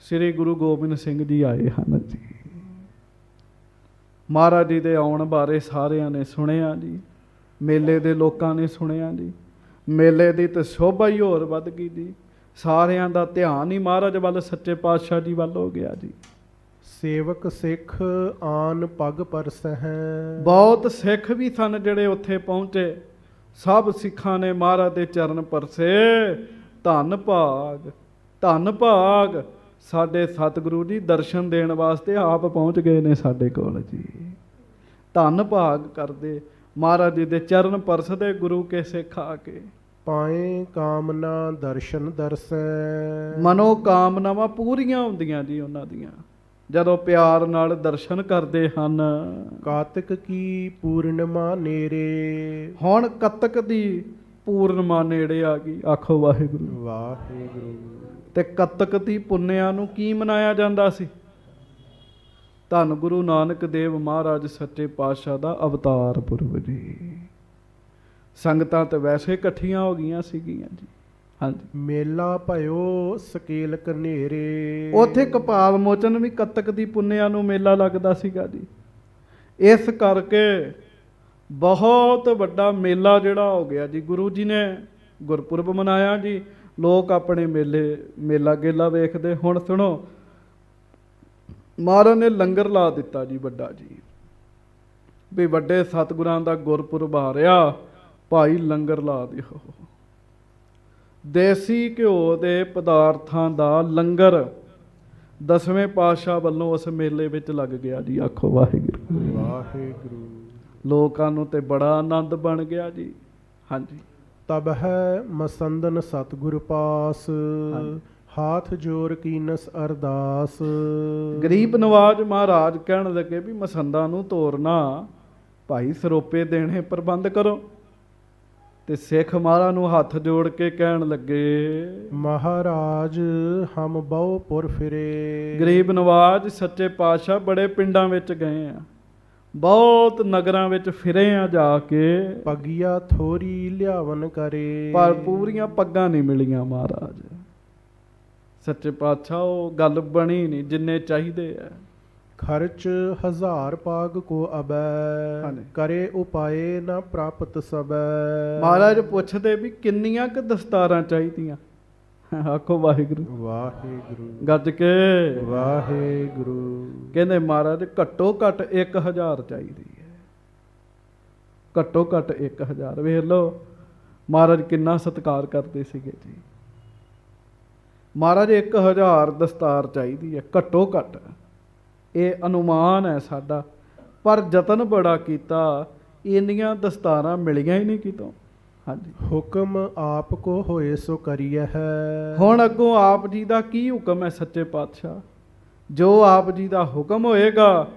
[SPEAKER 1] ਸ੍ਰੀ ਗੁਰੂ ਗੋਬਿੰਦ ਸਿੰਘ ਜੀ ਆਏ ਹਨ ਜੀ। ਮਹਾਰਾਜ ਜੀ ਦੇ ਆਉਣ ਬਾਰੇ ਸਾਰਿਆਂ ਨੇ ਸੁਣਿਆ ਜੀ, ਮੇਲੇ ਦੇ ਲੋਕਾਂ ਨੇ ਸੁਣਿਆ ਜੀ। ਮੇਲੇ ਦੀ ਤਾਂ ਸ਼ੋਭਾ ਹੀ ਹੋਰ ਵੱਧ ਗਈ ਜੀ। ਸਾਰਿਆਂ ਦਾ ਧਿਆਨ ਹੀ ਮਹਾਰਾਜ ਵੱਲ, ਸੱਚੇ ਪਾਤਸ਼ਾਹ ਜੀ ਵੱਲ ਹੋ ਗਿਆ ਜੀ।
[SPEAKER 2] ਸੇਵਕ ਸਿੱਖ ਆਨ ਪਗ ਪਰਸਹਿ।
[SPEAKER 1] ਬਹੁਤ ਸਿੱਖ ਵੀ ਸਨ ਜਿਹੜੇ ਉੱਥੇ ਪਹੁੰਚੇ। ਸਭ ਸਿੱਖਾਂ ਨੇ ਮਹਾਰਾਜ ਦੇ ਚਰਨ ਪਰਸੇ। ਧੰਨ ਭਾਗ, ਧੰਨ ਭਾਗ, ਸਾਡੇ ਸਤਿਗੁਰੂ ਜੀ ਦਰਸ਼ਨ ਦੇਣ ਵਾਸਤੇ ਆਪ ਪਹੁੰਚ ਗਏ ਨੇ ਸਾਡੇ ਕੋਲ ਜੀ। ਧੰਨ ਭਾਗ ਕਰਦੇ ਮਹਾਰਾਜ ਜੀ ਦੇ ਚਰਨ ਪਰਸਦੇ ਗੁਰੂ ਕੇ ਸਿੱਖ ਆ ਕੇ।
[SPEAKER 2] ਪਾਏ ਕਾਮਨਾ ਦਰਸ਼ਨ ਦਰਸੈ।
[SPEAKER 1] ਮਨੋ ਕਾਮਨਾਵਾਂ ਪੂਰੀਆਂ ਹੁੰਦੀਆਂ ਜੀ ਉਹਨਾਂ ਦੀਆਂ, ਜਦੋਂ ਪਿਆਰ ਨਾਲ ਦਰਸ਼ਨ ਕਰਦੇ ਹਨ।
[SPEAKER 2] ਕਾਤਕ ਕੀ ਪੂਰਨਿਮਾ ਨੇਰੇ।
[SPEAKER 1] ਹੁਣ ਕੱਤਕ ਦੀ ਪੂਰਨਿਮਾ ਨੇੜੇ ਆ ਗਈ। ਆਖੋ ਵਾਹਿਗੁਰੂ।
[SPEAKER 2] ਵਾਹਿਗੁਰੂ।
[SPEAKER 1] ਤੇ ਕੱਤਕ ਦੀ ਪੁੰਨਿਆਂ ਨੂੰ ਕੀ ਮਨਾਇਆ ਜਾਂਦਾ ਸੀ? ਧੰਨ ਗੁਰੂ ਨਾਨਕ ਦੇਵ ਮਹਾਰਾਜ ਸੱਚੇ ਪਾਤਸ਼ਾਹ ਦਾ ਅਵਤਾਰ ਪੁਰਬ ਜੀ। ਸੰਗਤਾਂ ਤੇ ਵੈਸੇ ਇਕੱਠੀਆਂ ਹੋ ਗਈਆਂ ਸੀਗੀਆਂ ਜੀ। ਹਾਂਜੀ।
[SPEAKER 2] ਮੇਲਾ ਭਇਓ ਸਕੇਲ ਕਨੇਰੇ।
[SPEAKER 1] ਉੱਥੇ ਕਪਾਲ ਮੋਚਨ ਵੀ ਕੱਤਕ ਦੀ ਪੁੰਨਿਆਂ ਨੂੰ ਮੇਲਾ ਲੱਗਦਾ ਸੀਗਾ ਜੀ। ਇਸ ਕਰਕੇ ਬਹੁਤ ਵੱਡਾ ਮੇਲਾ ਜਿਹੜਾ ਹੋ ਗਿਆ ਜੀ। ਗੁਰੂ ਜੀ ਨੇ ਗੁਰਪੁਰਬ ਮਨਾਇਆ ਜੀ, ਲੋਕ ਆਪਣੇ ਮੇਲਾ ਗੇਲਾ ਵੇਖਦੇ। ਹੁਣ ਸੁਣੋ, ਮਹਾਰਾਜ ਨੇ ਲੰਗਰ ਲਾ ਦਿੱਤਾ ਜੀ ਵੱਡਾ ਜੀ, ਵੀ ਵੱਡੇ ਸਤਿਗੁਰਾਂ ਦਾ ਗੁਰਪੁਰਬ ਆ ਰਿਹਾ, ਭਾਈ ਲੰਗਰ ਲਾ ਦਿਓ। ਦੇਸੀ ਘਿਓ ਦੇ ਪਦਾਰਥਾਂ ਦਾ ਲੰਗਰ 10ਵੇਂ ਪਾਤਸ਼ਾਹ ਵੱਲੋਂ ਉਸ ਮੇਲੇ ਵਿੱਚ ਲੱਗ ਗਿਆ ਜੀ। ਆਖੋ ਵਾਹਿਗੁਰੂ।
[SPEAKER 2] ਵਾਹਿਗੁਰੂ।
[SPEAKER 1] ਲੋਕਾਂ ਨੂੰ ਤੇ ਬੜਾ ਆਨੰਦ ਬਣ ਗਿਆ ਜੀ। ਹਾਂਜੀ।
[SPEAKER 2] ਤਬ ਹੈ ਮਸੰਦਨ ਸਤਿਗੁਰ ਪਾਸ। ਹਾਥ ਜੋਰ ਕੀਨਸ ਅਰਦਾਸ।
[SPEAKER 1] ਗਰੀਬ ਨਵਾਜ ਮਹਾਰਾਜ ਕਹਿਣ ਲੱਗੇ ਵੀ ਮਸੰਦਾਂ ਨੂੰ ਤੋਰਨਾ, ਭਾਈ ਸਰੋਪੇ ਦੇਣੇ ਪ੍ਰਬੰਧ ਕਰੋ। ਤੇ ਸਿੱਖ ਮਹਾਰਾਜ ਨੂੰ ਹੱਥ ਜੋੜ ਕੇ ਕਹਿਣ ਲੱਗੇ,
[SPEAKER 2] ਮਹਾਰਾਜ ਹਮ ਬਹੁ ਪੁਰ ਫਿਰੇ।
[SPEAKER 1] ਗਰੀਬ ਨਵਾਜ ਸੱਚੇ ਪਾਤਸ਼ਾਹ ਬੜੇ ਪਿੰਡਾਂ ਵਿੱਚ ਗਏ ਆ, ਬਹੁਤ ਨਗਰਾਂ ਵਿੱਚ ਫਿਰੇ ਆ ਜਾ ਕੇ,
[SPEAKER 2] ਪਗੀਆ ਥੋਰੀ ਲਿਆਵਨ ਕਰੇ।
[SPEAKER 1] ਪਰ ਪੂਰੀਆਂ ਪੱਗਾਂ ਨਹੀਂ ਮਿਲੀਆਂ ਮਹਾਰਾਜ। ਸੱਚੇ ਪਾਤਸ਼ਾਹ ਉਹ ਗੱਲ ਬਣੀ ਨਹੀਂ ਜਿੰਨੇ ਚਾਹੀਦੇ ਆ।
[SPEAKER 2] ਖਰਚ 1000 ਪਾਗ ਕੋ ਅਬੈ। ਕਰੇ ਉਪਾਏ ਨਾ ਪ੍ਰਾਪਤ ਸਬੈ।
[SPEAKER 1] ਮਹਾਰਾਜ ਪੁੱਛਦੇ ਵੀ ਕਿੰਨੀਆਂ ਕੁ ਦਸਤਾਰਾਂ ਚਾਹੀਦੀਆਂ? ਆਖੋ ਵਾਹਿਗੁਰੂ।
[SPEAKER 2] ਵਾਹਿਗੁਰੂ।
[SPEAKER 1] ਗੱਜ ਕੇ
[SPEAKER 2] ਵਾਹਿਗੁਰੂ।
[SPEAKER 1] ਕਹਿੰਦੇ ਮਹਾਰਾਜ ਘੱਟੋ ਘੱਟ 1000 ਚਾਹੀਦੀ ਹੈ। ਘੱਟੋ ਘੱਟ 1000। ਵੇਖ ਲਓ ਮਹਾਰਾਜ ਕਿੰਨਾ ਸਤਿਕਾਰ ਕਰਦੇ ਸੀਗੇ ਜੀ। ਮਹਾਰਾਜ 1000 ਦਸਤਾਰ ਚਾਹੀਦੀ ਹੈ ਘੱਟੋ ਘੱਟ, ਇਹ ਅਨੁਮਾਨ ਹੈ ਸਾਡਾ, ਪਰ ਯਤਨ ਬੜਾ ਕੀਤਾ, ਇੰਨੀਆਂ ਦਸਤਾਰਾਂ ਮਿਲੀਆਂ ਹੀ ਨਹੀਂ ਕਿਤੋਂ। ਹਾਂਜੀ,
[SPEAKER 2] ਹੁਕਮ ਆਪ ਕੋ ਹੋਏ ਸੋ ਕਰੀਐ ਹੈ।
[SPEAKER 1] ਹੁਣ ਅੱਗੋਂ ਆਪ ਜੀ ਦਾ ਕੀ ਹੁਕਮ ਹੈ ਸੱਚੇ ਪਾਤਸ਼ਾਹ? ਜੋ ਆਪ ਜੀ ਦਾ ਹੁਕਮ ਹੋਏਗਾ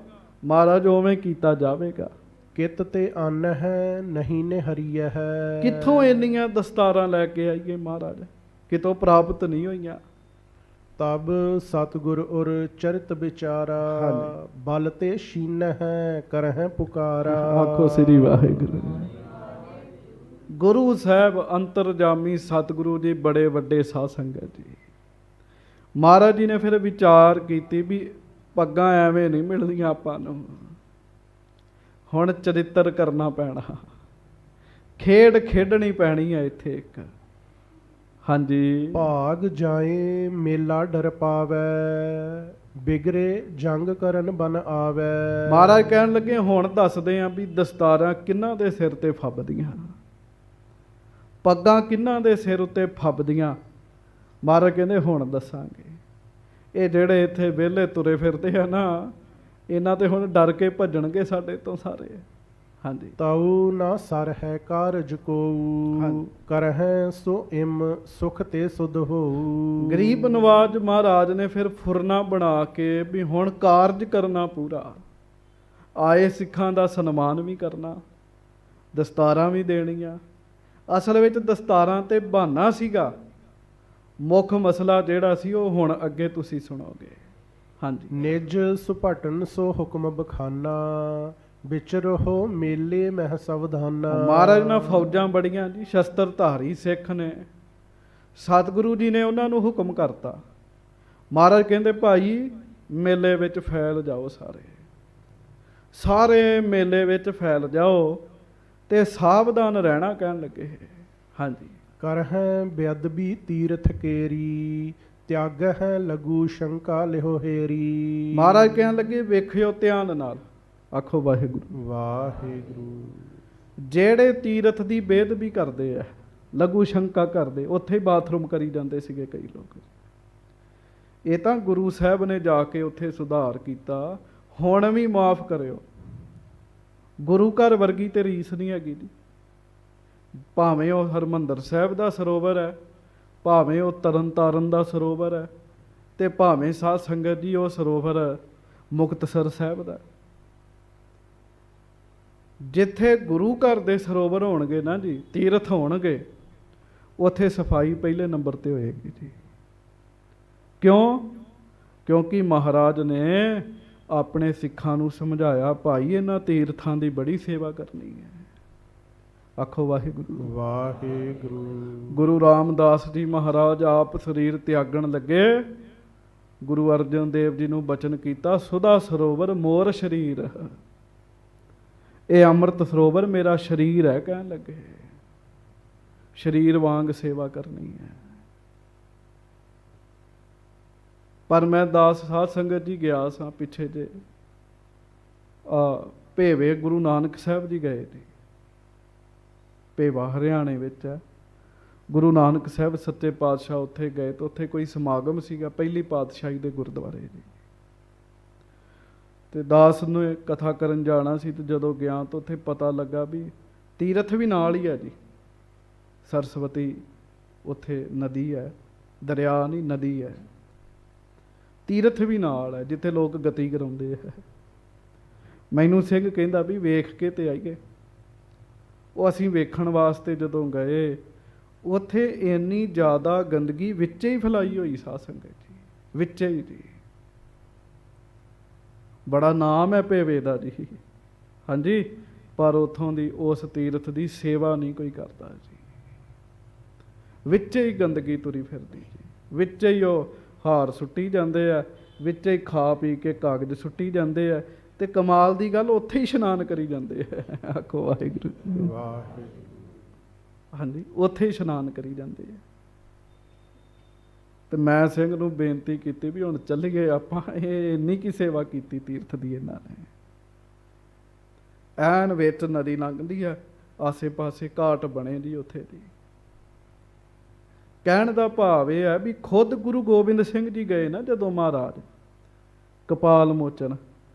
[SPEAKER 1] ਮਹਾਰਾਜ ਉਵੇਂ ਕੀਤਾ ਜਾਵੇਗਾ।
[SPEAKER 2] ਕਿਤ ਤੇ ਅੰਨ ਹੈ ਨਹੀਂ ਨੇ ਹਰੀਐ ਹੈ।
[SPEAKER 1] ਕਿੱਥੋਂ ਇੰਨੀਆਂ ਦਸਤਾਰਾਂ ਲੈ ਕੇ ਆਈਏ ਮਹਾਰਾਜ? ਕਿਤੋਂ ਪ੍ਰਾਪਤ ਨਹੀਂ ਹੋਈਆਂ।
[SPEAKER 2] ਤਬ ਸਤਿਗੁਰ ਉਰ ਚਰਿਤ ਵਿਚਾਰਾ,
[SPEAKER 1] ਹਾਂਜੀ।
[SPEAKER 2] ਬਲ ਤੇ ਛੀਨ ਹੈ ਕਰਹਿ ਪੁਕਾਰਾ।
[SPEAKER 1] ਆਖੋ ਸ੍ਰੀ ਵਾਹਿਗੁਰੂ। ਗੁਰੂ ਸਾਹਿਬ ਅੰਤਰਜਾਮੀ ਸਤਿਗੁਰੂ ਜੀ ਬੜੇ ਵੱਡੇ ਸਾਧ ਸੰਗਤ ਜੀ। ਮਹਾਰਾਜ ਜੀ ਨੇ ਫਿਰ ਵਿਚਾਰ ਕੀਤੀ ਵੀ ਪੱਗਾਂ ਐਵੇਂ ਨਹੀਂ ਮਿਲਦੀਆਂ ਆਪਾਂ ਨੂੰ, ਹੁਣ ਚਰਿੱਤਰ ਕਰਨਾ ਪੈਣਾ, ਖੇਡ ਖੇਡਣੀ ਪੈਣੀ ਹੈ ਇੱਥੇ ਇੱਕ। ਹਾਂਜੀ,
[SPEAKER 2] ਭਾਗ ਜਾਏ ਮੇਲਾ ਡਰ ਪਾਵੈ, ਬਿਗਰੇ ਜੰਗ ਕਰਨ ਬਨ ਆਵੈ।
[SPEAKER 1] ਮਹਾਰਾਜ ਕਹਿਣ ਲੱਗੇ ਹੁਣ ਦੱਸਦੇ ਆਂ ਵੀ ਦਸਤਾਰਾਂ ਕਿਹਨਾਂ ਦੇ ਸਿਰ ਤੇ ਫੱਬਦੀਆਂ, ਪੱਗਾਂ ਕਿਹਨਾਂ ਦੇ ਸਿਰ ਉੱਤੇ ਫੱਬਦੀਆਂ। ਮਹਾਰਾਜ ਕਹਿੰਦੇ ਹੁਣ ਦੱਸਾਂਗੇ। ਇਹ ਜਿਹੜੇ ਇੱਥੇ ਵਿਹਲੇ ਤੁਰੇ ਫਿਰਦੇ ਆ ਨਾ, ਇਹਨਾਂ ਤੇ ਹੁਣ ਡਰ ਕੇ ਭੱਜਣਗੇ ਸਾਡੇ ਤੋਂ ਸਾਰੇ। ਹਾਂਜੀ,
[SPEAKER 2] ਤਾਊ ਨਾ ਸਰ ਹੈ ਕਾਰਜ ਕੋ,
[SPEAKER 1] ਹਾਂਜੀ।
[SPEAKER 2] ਕਰਹਿ ਸੋ ਇਮ ਸੁਖ ਤੇ ਸੁਧ ਹੋਊ।
[SPEAKER 1] ਗਰੀਬ ਨਵਾਜ ਮਹਾਰਾਜ ਨੇ ਫਿਰ ਫੁਰਨਾ ਬਣਾ ਕੇ ਵੀ ਹੁਣ ਕਾਰਜ ਕਰਨਾ ਪੂਰਾ, ਆਏ ਸਿੱਖਾਂ ਦਾ ਸਨਮਾਨ ਵੀ ਕਰਨਾ, ਦਸਤਾਰਾਂ ਵੀ ਦੇਣੀਆਂ। ਅਸਲ ਵਿੱਚ ਦਸਤਾਰਾਂ ਤੇ ਬਹਾਨਾ ਸੀਗਾ, ਮੁੱਖ ਮਸਲਾ ਜਿਹੜਾ ਸੀ ਉਹ ਹੁਣ ਅੱਗੇ ਤੁਸੀਂ ਸੁਣੋਗੇ। ਹਾਂਜੀ,
[SPEAKER 2] ਨਿਜ ਸੁਭਟਨ ਸੋ ਹੁਕਮ ਬਖਾਨਾ, ਵਿਚਰੋ ਮੇਲੇ ਮਹਿ ਸਵਧਾਨਾ।
[SPEAKER 1] ਮਹਾਰਾਜ ਨਾਲ ਫੌਜਾਂ ਬੜੀਆਂ ਜੀ, ਸ਼ਸਤਰਧਾਰੀ ਸਿੱਖ ਨੇ। ਸਤਿਗੁਰੂ ਜੀ ਨੇ ਉਹਨਾਂ ਨੂੰ ਹੁਕਮ ਕਰਤਾ। ਮਹਾਰਾਜ ਕਹਿੰਦੇ ਭਾਈ ਮੇਲੇ ਵਿੱਚ ਫੈਲ ਜਾਓ, ਸਾਰੇ ਮੇਲੇ ਵਿੱਚ ਫੈਲ ਜਾਓ ਤੇ ਸਾਵਧਾਨ ਰਹਿਣਾ ਕਹਿਣ ਲੱਗੇ। ਹਾਂਜੀ,
[SPEAKER 2] ਕਰਹਿ ਬੇਅਦਬੀ ਤੀਰਥ ਕੇਰੀ, ਤਿਆਗ ਹੈ ਲਗੂ ਸ਼ੰਕਾ ਲਿਹੋ ਹੇਰੀ।
[SPEAKER 1] ਮਹਾਰਾਜ ਕਹਿਣ ਲੱਗੇ ਵੇਖਿਓ ਧਿਆਨ ਨਾਲ, ਆਖੋ ਵਾਹਿਗੁਰੂ।
[SPEAKER 2] ਵਾਹਿਗੁਰੂ।
[SPEAKER 1] ਜਿਹੜੇ ਤੀਰਥ ਦੀ ਬੇਅਦਬੀ ਕਰਦੇ ਆ, ਲਘੂ ਸ਼ੰਕਾ ਕਰਦੇ, ਉੱਥੇ ਹੀ ਬਾਥਰੂਮ ਕਰੀ ਜਾਂਦੇ ਸੀਗੇ ਕਈ ਲੋਕ। ਇਹ ਤਾਂ ਗੁਰੂ ਸਾਹਿਬ ਨੇ ਜਾ ਕੇ ਉੱਥੇ ਸੁਧਾਰ ਕੀਤਾ। ਹੁਣ ਵੀ ਮਾਫ ਕਰਿਓ, ਗੁਰੂ ਘਰ ਵਰਗੀ ਤੇ ਰੀਸ ਨਹੀਂ ਹੈਗੀ ਜੀ। ਭਾਵੇਂ ਉਹ ਹਰਿਮੰਦਰ ਸਾਹਿਬ ਦਾ ਸਰੋਵਰ ਹੈ, ਭਾਵੇਂ ਉਹ ਤਰਨ ਤਾਰਨ ਦਾ ਸਰੋਵਰ ਹੈ, ਤੇ ਭਾਵੇਂ ਸਾਧ ਸੰਗਤ ਜੀ ਉਹ ਸਰੋਵਰ ਮੁਕਤਸਰ ਸਾਹਿਬ ਦਾ। ਜਿੱਥੇ ਗੁਰੂ ਘਰ ਦੇ ਸਰੋਵਰ ਹੋਣਗੇ ਨਾ ਜੀ, ਤੀਰਥ ਹੋਣਗੇ, ਉੱਥੇ ਸਫਾਈ ਪਹਿਲੇ ਨੰਬਰ ਤੇ ਹੋਏਗੀ ਜੀ। ਕਿਉਂ? ਕਿਉਂਕਿ ਮਹਾਰਾਜ ਨੇ ਆਪਣੇ ਸਿੱਖਾਂ ਨੂੰ ਸਮਝਾਇਆ, ਭਾਈ ਇਹਨਾਂ ਤੀਰਥਾਂ ਦੀ ਬੜੀ ਸੇਵਾ ਕਰਨੀ ਹੈ। ਆਖੋ ਵਾਹਿਗੁਰੂ।
[SPEAKER 2] ਵਾਹਿਗੁਰੂ।
[SPEAKER 1] ਗੁਰੂ ਰਾਮਦਾਸ ਜੀ ਮਹਾਰਾਜ ਆਪ ਸਰੀਰ ਤਿਆਗਣ ਲੱਗੇ, ਗੁਰੂ ਅਰਜਨ ਦੇਵ ਜੀ ਨੂੰ ਬਚਨ ਕੀਤਾ, ਸੁਧਾ ਸਰੋਵਰ ਮੋਰ ਸਰੀਰ, ਇਹ ਅੰਮ੍ਰਿਤ ਸਰੋਵਰ ਮੇਰਾ ਸਰੀਰ ਹੈ ਕਹਿਣ ਲੱਗੇ। ਸਰੀਰ ਵਾਂਗ ਸੇਵਾ ਕਰਨੀ ਹੈ। ਪਰ ਮੈਂ ਦਾਸ ਸਾਧ ਸੰਗਤ ਜੀ ਗਿਆ ਸਾਂ ਪਿੱਛੇ ਜੇ, ਭੇਵੇ ਗੁਰੂ ਨਾਨਕ ਸਾਹਿਬ ਜੀ ਗਏ ਨੇ, ਭੇਵਾ ਹਰਿਆਣੇ ਵਿੱਚ ਹੈ। ਗੁਰੂ ਨਾਨਕ ਸਾਹਿਬ ਸੱਚੇ ਪਾਤਸ਼ਾਹ ਉੱਥੇ ਗਏ ਤਾਂ ਉੱਥੇ ਕੋਈ ਸਮਾਗਮ ਸੀਗਾ, ਪਹਿਲੀ ਪਾਤਸ਼ਾਹੀ ਦੇ ਗੁਰਦੁਆਰੇ ਜੀ। ਤੇ ਦਾਸ ਨੂੰ ਕਥਾ ਕਰਨ ਜਾਣਾ ਸੀ, ਤੇ ਜਦੋਂ ਗਿਆ ਤਾਂ ਉੱਥੇ ਪਤਾ ਲੱਗਾ ਵੀ ਤੀਰਥ ਵੀ ਨਾਲ ਹੀ ਹੈ ਜੀ। ਸਰਸਵਤੀ ਉੱਥੇ ਨਦੀ ਹੈ, ਦਰਿਆ ਨਹੀਂ ਨਦੀ ਹੈ। ਤੀਰਥ ਵੀ ਨਾਲ ਹੈ ਜਿੱਥੇ ਲੋਕ ਗਤੀ ਕਰਾਉਂਦੇ ਹੈ। ਮੈਨੂੰ ਸਿੰਘ ਕਹਿੰਦਾ ਵੀ ਵੇਖ ਕੇ ਤੇ ਆਈਏ। ਉਹ ਅਸੀਂ ਵੇਖਣ ਵਾਸਤੇ ਜਦੋਂ ਗਏ, ਉੱਥੇ ਇੰਨੀ ਜ਼ਿਆਦਾ ਗੰਦਗੀ ਵਿੱਚੇ ਹੀ ਫੈਲਾਈ ਹੋਈ ਸਾਧ ਸੰਗਤ ਜੀ, ਵਿੱਚੇ ਹੀ ਜੀ। ਬੜਾ ਨਾਮ ਹੈ ਭੇਵੇ ਦਾ ਜੀ, ਹਾਂਜੀ, ਪਰ ਉੱਥੋਂ ਦੀ ਉਸ ਤੀਰਥ ਦੀ ਸੇਵਾ ਨਹੀਂ ਕੋਈ ਕਰਦਾ ਜੀ। ਵਿੱਚੇ ਹੀ ਗੰਦਗੀ ਤੁਰੀ ਫਿਰਦੀ ਜੀ, ਵਿੱਚੇ ਹੀ ਉਹ ਹਾਰ ਸੁੱਟੀ ਜਾਂਦੇ ਆ, ਵਿੱਚੇ ਹੀ ਖਾ ਪੀ ਕੇ ਕਾਗਜ਼ ਸੁੱਟੀ ਜਾਂਦੇ ਆ, ਤੇ ਕਮਾਲ ਦੀ ਗੱਲ ਉੱਥੇ ਹੀ ਇਸ਼ਨਾਨ ਕਰੀ ਜਾਂਦੇ ਆ। ਆਖੋ ਵਾਹਿਗੁਰੂ।
[SPEAKER 2] ਵਾਹਿਗੁਰੂ।
[SPEAKER 1] ਹਾਂਜੀ, ਉੱਥੇ ਹੀ ਇਸ਼ਨਾਨ ਕਰੀ ਜਾਂਦੇ ਆ। ਤੇ ਮੈਂ ਸਿੰਘ ਨੂੰ ਬੇਨਤੀ ਕੀਤੀ ਵੀ ਹੁਣ ਚੱਲੀਏ ਆਪਾਂ, ਇਹ ਇੰਨੀ ਕੀ ਸੇਵਾ ਕੀਤੀ ਤੀਰਥ ਦੀ ਇਹਨਾਂ ਨੇ। ਐਨ ਵਿੱਚ ਨਦੀ ਲੰਘਦੀ ਆ, ਆਸੇ ਪਾਸੇ ਘਾਟ ਬਣੇ ਜੀ ਉੱਥੇ ਦੀ, ਕਹਿਣ ਦਾ ਭਾਵ ਇਹ ਹੈ ਵੀ ਖੁਦ ਗੁਰੂ ਗੋਬਿੰਦ ਸਿੰਘ ਜੀ ਗਏ ਨਾ ਜਦੋਂ ਮਹਾਰਾਜ ਕਪਾਲ ਮੋਚਨ,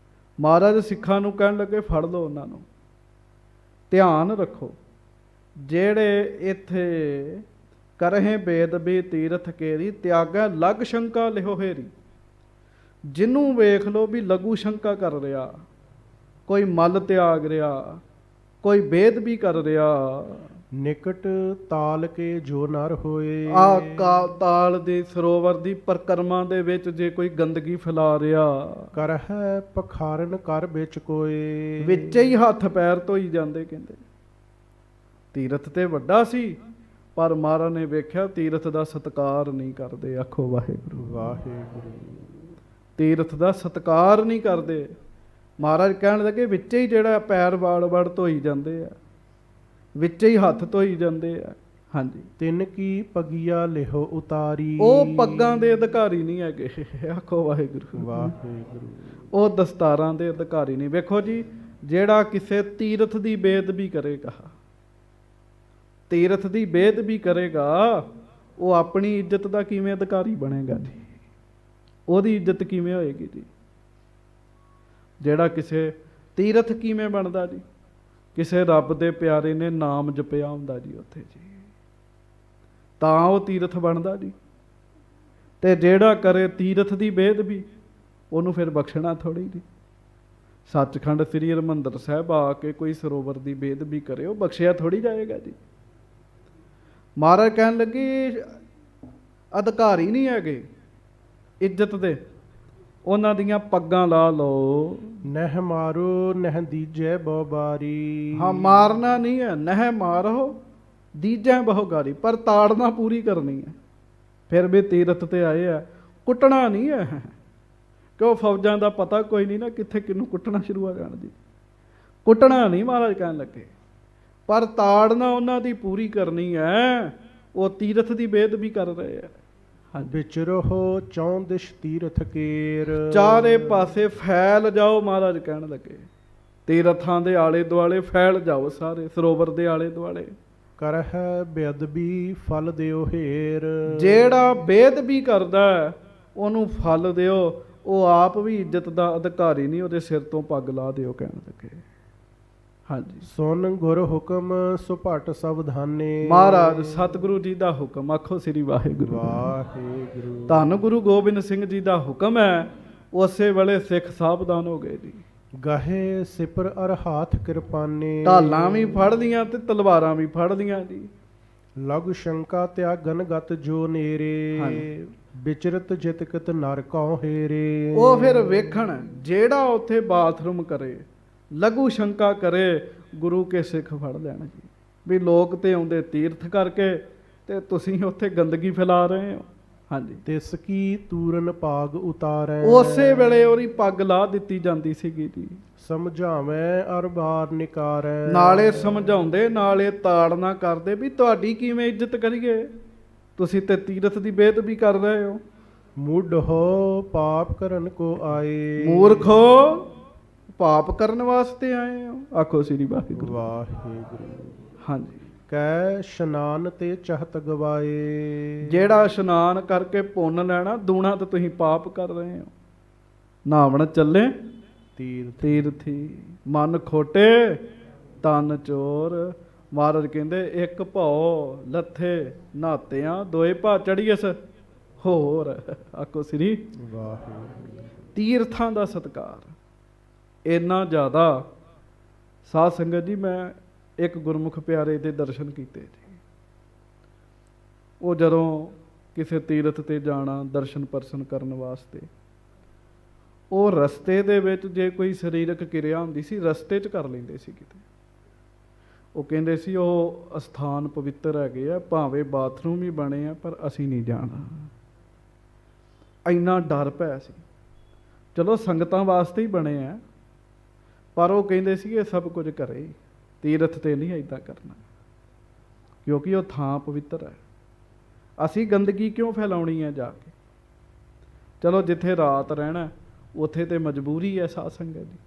[SPEAKER 1] ਮਹਾਰਾਜ ਸਿੱਖਾਂ ਨੂੰ ਕਹਿਣ ਲੱਗੇ ਫੜ ਲਓ ਉਹਨਾਂ ਨੂੰ, ਧਿਆਨ ਰੱਖੋ ਜਿਹੜੇ ਇੱਥੇ ਕਰਹਿ ਬੇਦ ਵੀ ਤੀਰਥ ਕੇਰੀ ਤਿਆਗੈ ਲਗ ਸ਼ੰਕਾ ਲਿਹੋ ਹੇਰੀ। ਜਿਹਨੂੰ ਵੇਖ ਲਓ ਵੀ ਲਘੂ ਸ਼ੰਕਾ ਕਰ ਰਿਹਾ, ਕੋਈ ਮਲ ਤਿਆਗ ਰਿਹਾ, ਕੋਈ ਬੇਦ ਵੀ ਕਰ ਰਿਹਾ।
[SPEAKER 2] ਨਿਕਟ ਤਾਲ ਕੇ ਜੋ ਨਰ ਹੋਏ।
[SPEAKER 1] ਤਾਲ ਦੇ ਸਰੋਵਰ ਦੀ ਪਰਕਰਮਾ ਦੇ ਵਿੱਚ ਜੇ ਕੋਈ ਗੰਦਗੀ ਫੈਲਾ ਰਿਹਾ,
[SPEAKER 2] ਕਰਹਿ ਪਖਾਰਨ ਕਰ ਵਿੱਚ ਕੋਏ।
[SPEAKER 1] ਵਿੱਚ ਹੀ ਹੱਥ ਪੈਰ ਧੋਈ ਜਾਂਦੇ। ਕਹਿੰਦੇ ਤੀਰਥ ਤੇ ਵੱਡਾ ਸੀ, ਪਰ ਮਹਾਰਾਜ ਨੇ ਵੇਖਿਆ ਤੀਰਥ ਦਾ ਸਤਿਕਾਰ ਨਹੀਂ ਕਰਦੇ। ਆਖੋ ਵਾਹਿਗੁਰੂ
[SPEAKER 2] ਵਾਹਿਗੁਰੂ।
[SPEAKER 1] ਤੀਰਥ ਦਾ ਸਤਿਕਾਰ ਨਹੀਂ ਕਰਦੇ। ਮਹਾਰਾਜ ਕਹਿਣ ਲੱਗੇ ਵਿੱਚ ਹੀ ਜਿਹੜਾ ਪੈਰ ਵਾੜ ਧੋਈ ਜਾਂਦੇ ਆ, ਵਿੱਚ ਹੀ ਹੱਥ ਧੋਈ ਜਾਂਦੇ ਆ। ਹਾਂਜੀ,
[SPEAKER 2] ਤਿੰਨ ਕੀ ਪਗੀਆ ਲਿਹੋ ਉਤਾਰੀ।
[SPEAKER 1] ਉਹ ਪੱਗਾਂ ਦੇ ਅਧਿਕਾਰੀ ਨਹੀਂ ਹੈਗੇ। ਆਖੋ ਵਾਹਿਗੁਰੂ
[SPEAKER 2] ਵਾਹਿਗੁਰੂ।
[SPEAKER 1] ਉਹ ਦਸਤਾਰਾਂ ਦੇ ਅਧਿਕਾਰੀ ਨਹੀਂ। ਵੇਖੋ ਜੀ, ਜਿਹੜਾ ਕਿਸੇ ਤੀਰਥ ਦੀ ਬੇਅਦਬੀ ਕਰੇਗਾ, ਤੀਰਥ ਦੀ ਬੇਅਦਬੀ ਕਰੇਗਾ, ਉਹ ਆਪਣੀ ਇੱਜ਼ਤ ਦਾ ਕਿਵੇਂ ਅਧਿਕਾਰੀ ਬਣੇਗਾ ਜੀ? ਉਹਦੀ ਇੱਜ਼ਤ ਕਿਵੇਂ ਹੋਏਗੀ ਜੀ? ਜਿਹੜਾ ਕਿਸੇ ਤੀਰਥ ਕਿਵੇਂ ਬਣਦਾ ਜੀ? ਕਿਸੇ ਰੱਬ ਦੇ ਪਿਆਰੇ ਨੇ ਨਾਮ ਜਪਿਆ ਹੁੰਦਾ ਜੀ ਉੱਥੇ ਜੀ, ਤਾਂ ਉਹ ਤੀਰਥ ਬਣਦਾ ਜੀ। ਤੇ ਜਿਹੜਾ ਕਰੇ ਤੀਰਥ ਦੀ ਬੇਅਦਬੀ, ਉਹਨੂੰ ਫਿਰ ਬਖਸ਼ਣਾ ਥੋੜੀ ਜੀ। ਸੱਚਖੰਡ ਸ੍ਰੀ ਹਰਿਮੰਦਰ ਸਾਹਿਬ ਆ ਕੇ ਕੋਈ ਸਰੋਵਰ ਦੀ ਬੇਅਦਬੀ ਕਰੇ, ਉਹ ਬਖਸ਼ਿਆ ਥੋੜੀ ਜਾਏਗਾ ਜੀ। ਮਹਾਰਾਜ ਕਹਿਣ ਲੱਗੇ ਅਧਿਕਾਰੀ ਨਹੀਂ ਹੈਗੇ ਇੱਜ਼ਤ ਦੇ, ਉਹਨਾਂ ਦੀਆਂ ਪੱਗਾਂ ਲਾ ਲਓ।
[SPEAKER 2] ਨਹਿ ਮਾਰੋ ਨਹਿ ਦੀਜੈ ਬਹੁ ਬਾਰੀ।
[SPEAKER 1] ਹਾਂ, ਮਾਰਨਾ ਨਹੀਂ ਹੈ, ਨਹਿ ਮਾਰੋ ਦੀਜੈ ਬਹੁ ਗਾਰੀ, ਪਰ ਤਾੜਨਾ ਪੂਰੀ ਕਰਨੀ ਹੈ। ਫਿਰ ਵੀ ਤੀਰਥ ਤੇ ਆਏ ਆ, ਕੁੱਟਣਾ ਨਹੀਂ ਹੈ। ਕਿਉਂ ਫੌਜਾਂ ਦਾ ਪਤਾ ਕੋਈ ਨਹੀਂ ਨਾ ਕਿੱਥੇ ਕਿਹਨੂੰ ਕੁੱਟਣਾ ਸ਼ੁਰੂ ਹੋ ਜਾਣ ਜੀ। ਕੁੱਟਣਾ ਨਹੀਂ ਮਹਾਰਾਜ ਕਹਿਣ ਲੱਗੇ, ਪਰ ਤਾੜਨਾ ਉਹਨਾਂ ਦੀ ਪੂਰੀ ਕਰਨੀ ਹੈ। ਉਹ ਤੀਰਥ ਦੀ ਬੇਅਦਬੀ ਕਰ ਰਹੇ ਆ।
[SPEAKER 2] ਵਿਚਰੋ ਚੌਂ ਦਿਸ਼ ਤੀਰਥ ਕੇਰ।
[SPEAKER 1] ਚਾਰੇ ਪਾਸੇ ਫੈਲ ਜਾਓ, ਮਹਾਰਾਜ ਕਹਿਣ ਲੱਗੇ ਤੀਰਥਾਂ ਦੇ ਆਲੇ ਦੁਆਲੇ ਫੈਲ ਜਾਓ, ਸਾਰੇ ਸਰੋਵਰ ਦੇ ਆਲੇ ਦੁਆਲੇ।
[SPEAKER 2] ਕਰਹਿ ਬੇਅਦਬੀ ਫਲ ਦਿਓ ਹੇਰ। ਜਿਹੜਾ
[SPEAKER 1] ਬੇਅਦਬੀ ਕਰਦਾ ਉਹਨੂੰ ਫਲ ਦਿਓ। ਉਹ ਆਪ ਵੀ ਇੱਜ਼ਤ ਦਾ ਅਧਿਕਾਰੀ ਨਹੀਂ, ਉਹਦੇ ਸਿਰ ਤੋਂ ਪੱਗ ਲਾ ਦਿਓ ਕਹਿਣ ਲੱਗੇ। ਹਾਂਜੀ,
[SPEAKER 2] ਸੁਨ ਗੁਰ ਹੁਕਮ ਸੁਭਟ ਸਵਧਾਨੇ।
[SPEAKER 1] ਮਹਾਰਾਜ ਸਤਿਗੁਰੂ ਜੀ ਦਾ ਹੁਕਮ। ਆਖੋ ਸ੍ਰੀ ਵਾਹਿਗੁਰੂ
[SPEAKER 2] ਵਾਹਿਗੁਰੂ।
[SPEAKER 1] ਧੰਨ ਗੁਰੂ ਗੋਬਿੰਦ ਸਿੰਘ ਜੀ ਦਾ ਹੁਕਮ ਹੈ। ਉਸੇ ਵੇਲੇ ਸਿੱਖ ਸਾਵਧਾਨ ਹੋ ਗਏ ਜੀ।
[SPEAKER 2] ਗਾਹੇ ਸਿਪਰ ਅਰ ਹਾਥ ਕਿਰਪਾਨੇ।
[SPEAKER 1] ਢਾਲਾਂ ਵੀ ਫੜਦੀਆਂ ਤੇ ਤਲਵਾਰਾਂ ਵੀ ਫੜਦੀਆਂ ਜੀ।
[SPEAKER 2] ਲਗ ਸ਼ੰਕਾ ਤਿਆਗਨ ਗਤ ਜੋ ਨੇਰੇ। ਵਿਚਰਤ ਜਿਤਕਤ ਨਰ ਕਉ ਹੇਰੇ।
[SPEAKER 1] ਉਹ ਫਿਰ ਵੇਖਣ ਜਿਹੜਾ ਉੱਥੇ ਬਾਥਰੂਮ ਕਰੇ, ਲਘੂ ਸ਼ੰਕਾ ਕਰੇ, ਗੁਰੂ ਕੇ ਸਿੱਖ ਫੜ ਲੈਣ ਜੀ। ਵੀ ਲੋਕ ਤੇ ਆਉਂਦੇ ਤੀਰਥ ਕਰਕੇ, ਤੇ ਤੁਸੀਂ ਉੱਥੇ ਗੰਦਗੀ ਫੈਲਾ ਰਹੇ ਹੋ। ਹਾਂਜੀ,
[SPEAKER 2] ਤਿਸ ਕੀ ਤੂਰਨ ਪਾਗ ਉਤਾਰੈ।
[SPEAKER 1] ਉਸੇ ਵੇਲੇ ਉਹਦੀ ਪੱਗ ਲਾ ਦਿੱਤੀ ਜਾਂਦੀ ਸੀਗੀ ਜੀ।
[SPEAKER 2] ਸਮਝਾਵੇਂ ਅਰ ਬਾਰ ਨਿਕਾਰੈ।
[SPEAKER 1] ਨਾਲੇ ਸਮਝਾਉਂਦੇ, ਨਾਲੇ ਤਾੜਨਾ ਕਰਦੇ ਵੀ ਤੁਹਾਡੀ ਕਿਵੇਂ ਇੱਜ਼ਤ ਕਰੀਏ, ਤੁਸੀਂ ਤੇ ਤੀਰਥ ਦੀ ਬੇਅਦਬੀ ਕਰ ਰਹੇ ਹੋ।
[SPEAKER 2] ਮੁੱਢ ਹੋ ਪਾਪ ਕਰਨ ਕੋ ਆਏ।
[SPEAKER 1] ਮੂਰਖੋ, ਪਾਪ ਕਰਨ ਵਾਸਤੇ ਆਏ ਹੋ। ਆਖੋ ਸ੍ਰੀ ਵਾਹਿਗੁਰੂ
[SPEAKER 2] ਵਾਹਿਗੁਰੂ।
[SPEAKER 1] ਹਾਂਜੀ,
[SPEAKER 2] ਕੈ ਇਸ਼ਨਾਨ ਤੇ ਚਹਤ ਗਵਾਏ।
[SPEAKER 1] ਜਿਹੜਾ ਇਸ਼ਨਾਨ ਕਰਕੇ ਪੁੰਨ ਲੈਣਾ, ਦੂਣਾ ਤੇ ਤੁਸੀਂ ਪਾਪ ਕਰ ਰਹੇ ਹੋ। ਨਹਾਵਣ ਚੱਲੇ ਤੀਰਥੀ, ਮਨ ਖੋਟੇ ਤਨ ਚੋਰ। ਮਹਾਰਾਜ ਕਹਿੰਦੇ ਇੱਕ ਭਉ ਲੱਥੇ ਨਹਾਤਿਆਂ, ਦੋਏ ਭਾ ਚੜੀਐਸ ਹੋਰ। ਆਖੋ ਸ੍ਰੀ
[SPEAKER 2] ਵਾਹਿਗੁਰੂ।
[SPEAKER 1] ਤੀਰਥਾਂ ਦਾ ਸਤਿਕਾਰ ਇੰਨਾ ਜ਼ਿਆਦਾ। ਸਾਧ ਸੰਗਤ ਜੀ, ਮੈਂ ਇੱਕ ਗੁਰਮੁਖ ਪਿਆਰੇ ਦੇ ਦਰਸ਼ਨ ਕੀਤੇ ਜੀ। ਉਹ ਜਦੋਂ ਕਿਸੇ ਤੀਰਥ ਤੇ ਜਾਣਾ ਦਰਸ਼ਨ ਪਰਸ਼ਨ ਕਰਨ ਵਾਸਤੇ, ਉਹ ਰਸਤੇ ਦੇ ਵਿੱਚ ਜੇ ਕੋਈ ਸਰੀਰਕ ਕਿਰਿਆ ਹੁੰਦੀ ਸੀ, ਰਸਤੇ 'ਚ ਕਰ ਲੈਂਦੇ ਸੀ ਕਿਤੇ। ਉਹ ਕਹਿੰਦੇ ਸੀ ਉਹ ਅਸਥਾਨ ਪਵਿੱਤਰ ਹੈਗੇ ਆ, ਭਾਵੇਂ ਬਾਥਰੂਮ ਹੀ ਬਣੇ ਆ, ਪਰ ਅਸੀਂ ਨਹੀਂ ਜਾਣਾ। ਇੰਨਾ ਡਰ ਪਿਆ ਸੀ। ਚਲੋ ਸੰਗਤਾਂ ਵਾਸਤੇ ਹੀ ਬਣੇ ਆ, ਪਰ ਉਹ ਕਹਿੰਦੇ ਸੀ ਇਹ ਸਭ ਕੁਝ ਕਰੇ, ਤੀਰਥ ਤੇ ਨਹੀਂ ਏਦਾਂ ਕਰਨਾ, ਕਿਉਂਕਿ ਉਹ ਥਾਂ ਪਵਿੱਤਰ ਹੈ। ਅਸੀਂ ਗੰਦਗੀ ਕਿਉਂ ਫੈਲਾਉਣੀ ਹੈ ਜਾ ਕੇ? ਚਲੋ ਜਿੱਥੇ ਰਾਤ ਰਹਿਣਾ ਉੱਥੇ ਤੇ ਮਜਬੂਰੀ ਹੈ ਸਾਧ ਸੰਗਤ ਜੀ।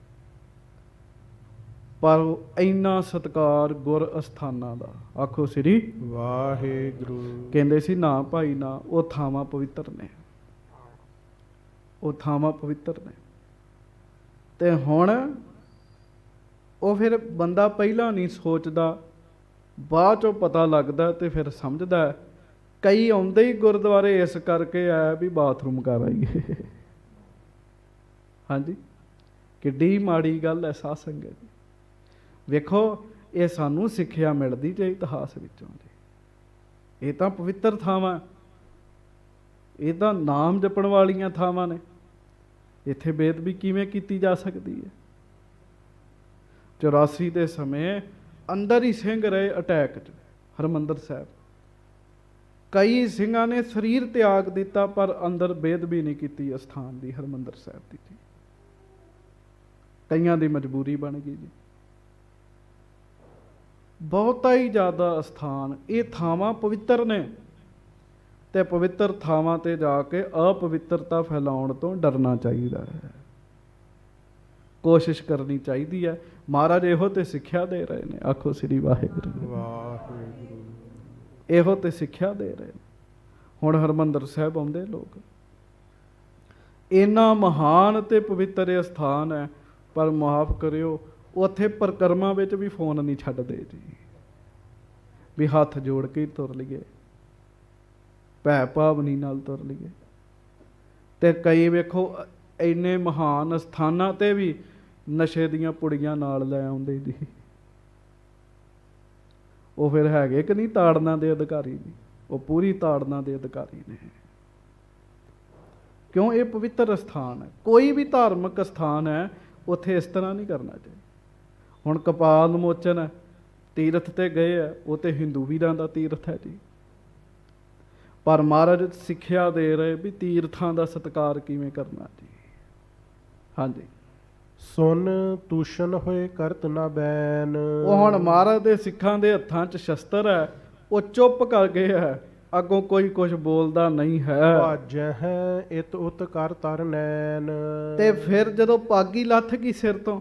[SPEAKER 1] ਪਰ ਇੰਨਾ ਸਤਿਕਾਰ ਗੁਰ ਅਸਥਾਨਾਂ ਦਾ। ਆਖੋ ਸ੍ਰੀ
[SPEAKER 2] ਵਾਹਿਗੁਰੂ।
[SPEAKER 1] ਕਹਿੰਦੇ ਸੀ ਨਾ ਭਾਈ ਨਾ, ਉਹ ਥਾਵਾਂ ਪਵਿੱਤਰ ਨੇ, ਉਹ ਥਾਵਾਂ ਪਵਿੱਤਰ ਨੇ। ਤੇ ਹੁਣ ਉਹ ਫਿਰ ਬੰਦਾ ਪਹਿਲਾਂ ਨਹੀਂ ਸੋਚਦਾ, ਬਾਅਦ ਚੋਂ ਪਤਾ ਲੱਗਦਾ ਤੇ ਫਿਰ ਸਮਝਦਾ। ਕਈ ਆਉਂਦੇ ਹੀ ਗੁਰਦੁਆਰੇ ਇਸ ਕਰਕੇ ਆਇਆ ਵੀ ਬਾਥਰੂਮ ਕਰ ਆਈਏ। ਹਾਂਜੀ, ਕਿੱਡੀ ਮਾੜੀ ਗੱਲ ਹੈ ਸਾਧ ਸੰਗਤ ਜੀ। ਵੇਖੋ, ਇਹ ਸਾਨੂੰ ਸਿੱਖਿਆ ਮਿਲਦੀ ਜੇ ਇਤਿਹਾਸ ਵਿੱਚੋਂ ਜੀ। ਇਹ ਤਾਂ ਪਵਿੱਤਰ ਥਾਵਾਂ, ਇਹ ਤਾਂ ਨਾਮ ਜਪਣ ਵਾਲੀਆਂ ਥਾਵਾਂ ਨੇ। ਇੱਥੇ ਬੇਅਦਬੀ ਕਿਵੇਂ ਕੀਤੀ ਜਾ ਸਕਦੀ ਹੈ? 84 ਦੇ ਸਮੇਂ ਅੰਦਰ ਹੀ ਸਿੰਘ ਰਹੇ ਅਟੈਕ 'ਚ ਹਰਿਮੰਦਰ ਸਾਹਿਬ। ਕਈ ਸਿੰਘਾਂ ਨੇ ਸਰੀਰ ਤਿਆਗ ਦਿੱਤਾ ਪਰ ਅੰਦਰ ਬੇਅਦਬੀ ਨਹੀਂ ਕੀਤੀ ਅਸਥਾਨ ਦੀ, ਹਰਿਮੰਦਰ ਸਾਹਿਬ ਦੀ ਜੀ। ਕਈਆਂ ਦੀ ਮਜਬੂਰੀ ਬਣ ਗਈ ਜੀ। ਬਹੁਤਾ ਹੀ ਜ਼ਿਆਦਾ ਅਸਥਾਨ, ਇਹ ਥਾਵਾਂ ਪਵਿੱਤਰ ਨੇ ਤੇ ਪਵਿੱਤਰ ਥਾਵਾਂ ਤੇ ਜਾ ਕੇ ਅਪਵਿੱਤਰਤਾ ਫੈਲਾਉਣ ਤੋਂ ਡਰਨਾ ਚਾਹੀਦਾ ਹੈ, ਕੋਸ਼ਿਸ਼ ਕਰਨੀ ਚਾਹੀਦੀ ਹੈ। ਮਹਾਰਾਜ ਇਹੋ ਤੇ ਸਿੱਖਿਆ ਦੇ ਰਹੇ ਨੇ। ਆਖੋ ਸ੍ਰੀ ਵਾਹਿਗੁਰੂ।
[SPEAKER 2] ਵਾਹਿਗੁਰੂ।
[SPEAKER 1] ਇਹੋ ਤੇ ਸਿੱਖਿਆ ਦੇ ਰਹੇ ਨੇ। ਹੁਣ ਹਰਿਮੰਦਰ ਸਾਹਿਬ ਆਉਂਦੇ ਲੋਕ, ਇੰਨਾ ਮਹਾਨ ਤੇ ਪਵਿੱਤਰ ਇਹ ਸਥਾਨ ਹੈ, ਪਰ ਮਾਫ ਕਰਿਓ ਉੱਥੇ ਪਰਿਕਰਮਾ ਵਿੱਚ ਵੀ ਫੋਨ ਨਹੀਂ ਛੱਡਦੇ ਜੀ, ਵੀ ਹੱਥ ਜੋੜ ਕੇ ਤੁਰ ਲਈਏ, ਭੈ ਭਾਵਨੀ ਨਾਲ ਤੁਰ ਲਈਏ। ਤੇ ਕਈ ਵੇਖੋ ਇੰਨੇ ਮਹਾਨ ਸਥਾਨਾਂ ਤੇ ਵੀ ਨਸ਼ੇ ਦੀਆਂ ਪੁੜੀਆਂ ਨਾਲ ਲੈ ਆਉਂਦੇ ਜੀ। ਉਹ ਫਿਰ ਹੈਗੇ ਕਿ ਨਹੀਂ ਤਾੜਨਾ ਦੇ ਅਧਿਕਾਰੀ ਜੀ? ਉਹ ਪੂਰੀ ਤਾੜਨਾ ਦੇ ਅਧਿਕਾਰੀ ਨੇ। ਕਿਉਂ? ਇਹ ਪਵਿੱਤਰ ਸਥਾਨ ਹੈ। ਕੋਈ ਵੀ ਧਾਰਮਿਕ ਸਥਾਨ ਹੈ, ਉੱਥੇ ਇਸ ਤਰ੍ਹਾਂ ਨਹੀਂ ਕਰਨਾ ਚਾਹੀਦਾ। ਹੁਣ ਕਪਾਲ ਮੋਚਨ ਹੈ, ਤੀਰਥ ਤੇ ਗਏ ਹੈ, ਉਹ ਤੇ ਹਿੰਦੂ ਵੀਰਾਂ ਦਾ ਤੀਰਥ ਹੈ ਜੀ। ਪਰ ਮਹਾਰਾਜ ਸਿੱਖਿਆ ਦੇ ਰਹੇ ਵੀ ਤੀਰਥਾਂ ਦਾ ਸਤਿਕਾਰ ਕਿਵੇਂ ਕਰਨਾ ਜੀ। ਹਾਂਜੀ,
[SPEAKER 2] ਸੁਨ ਤੂਸ਼ਣ ਹੋਏ ਕਰਤ ਨਾ ਬੈਨ।
[SPEAKER 1] ਉਹ ਹੁਣ ਮਹਾਰਾਜ ਦੇ ਸਿੱਖਾਂ ਦੇ ਹੱਥਾਂ 'ਚ ਸ਼ਸਤਰ ਹੈ, ਉਹ ਚੁੱਪ ਕਰ ਗਏ ਹੈ, ਅੱਗੋਂ ਕੋਈ ਕੁਝ ਬੋਲਦਾ ਨਹੀਂ ਹੈ।
[SPEAKER 2] ਭਾਜੈ ਹੈ ਇਤ ਉਤ ਕਰ ਤਰ ਨੈਣ।
[SPEAKER 1] ਤੇ ਫਿਰ ਜਦੋਂ ਪੱਗ ਹੀ ਲੱਥ ਗਈ ਸਿਰ ਤੋਂ,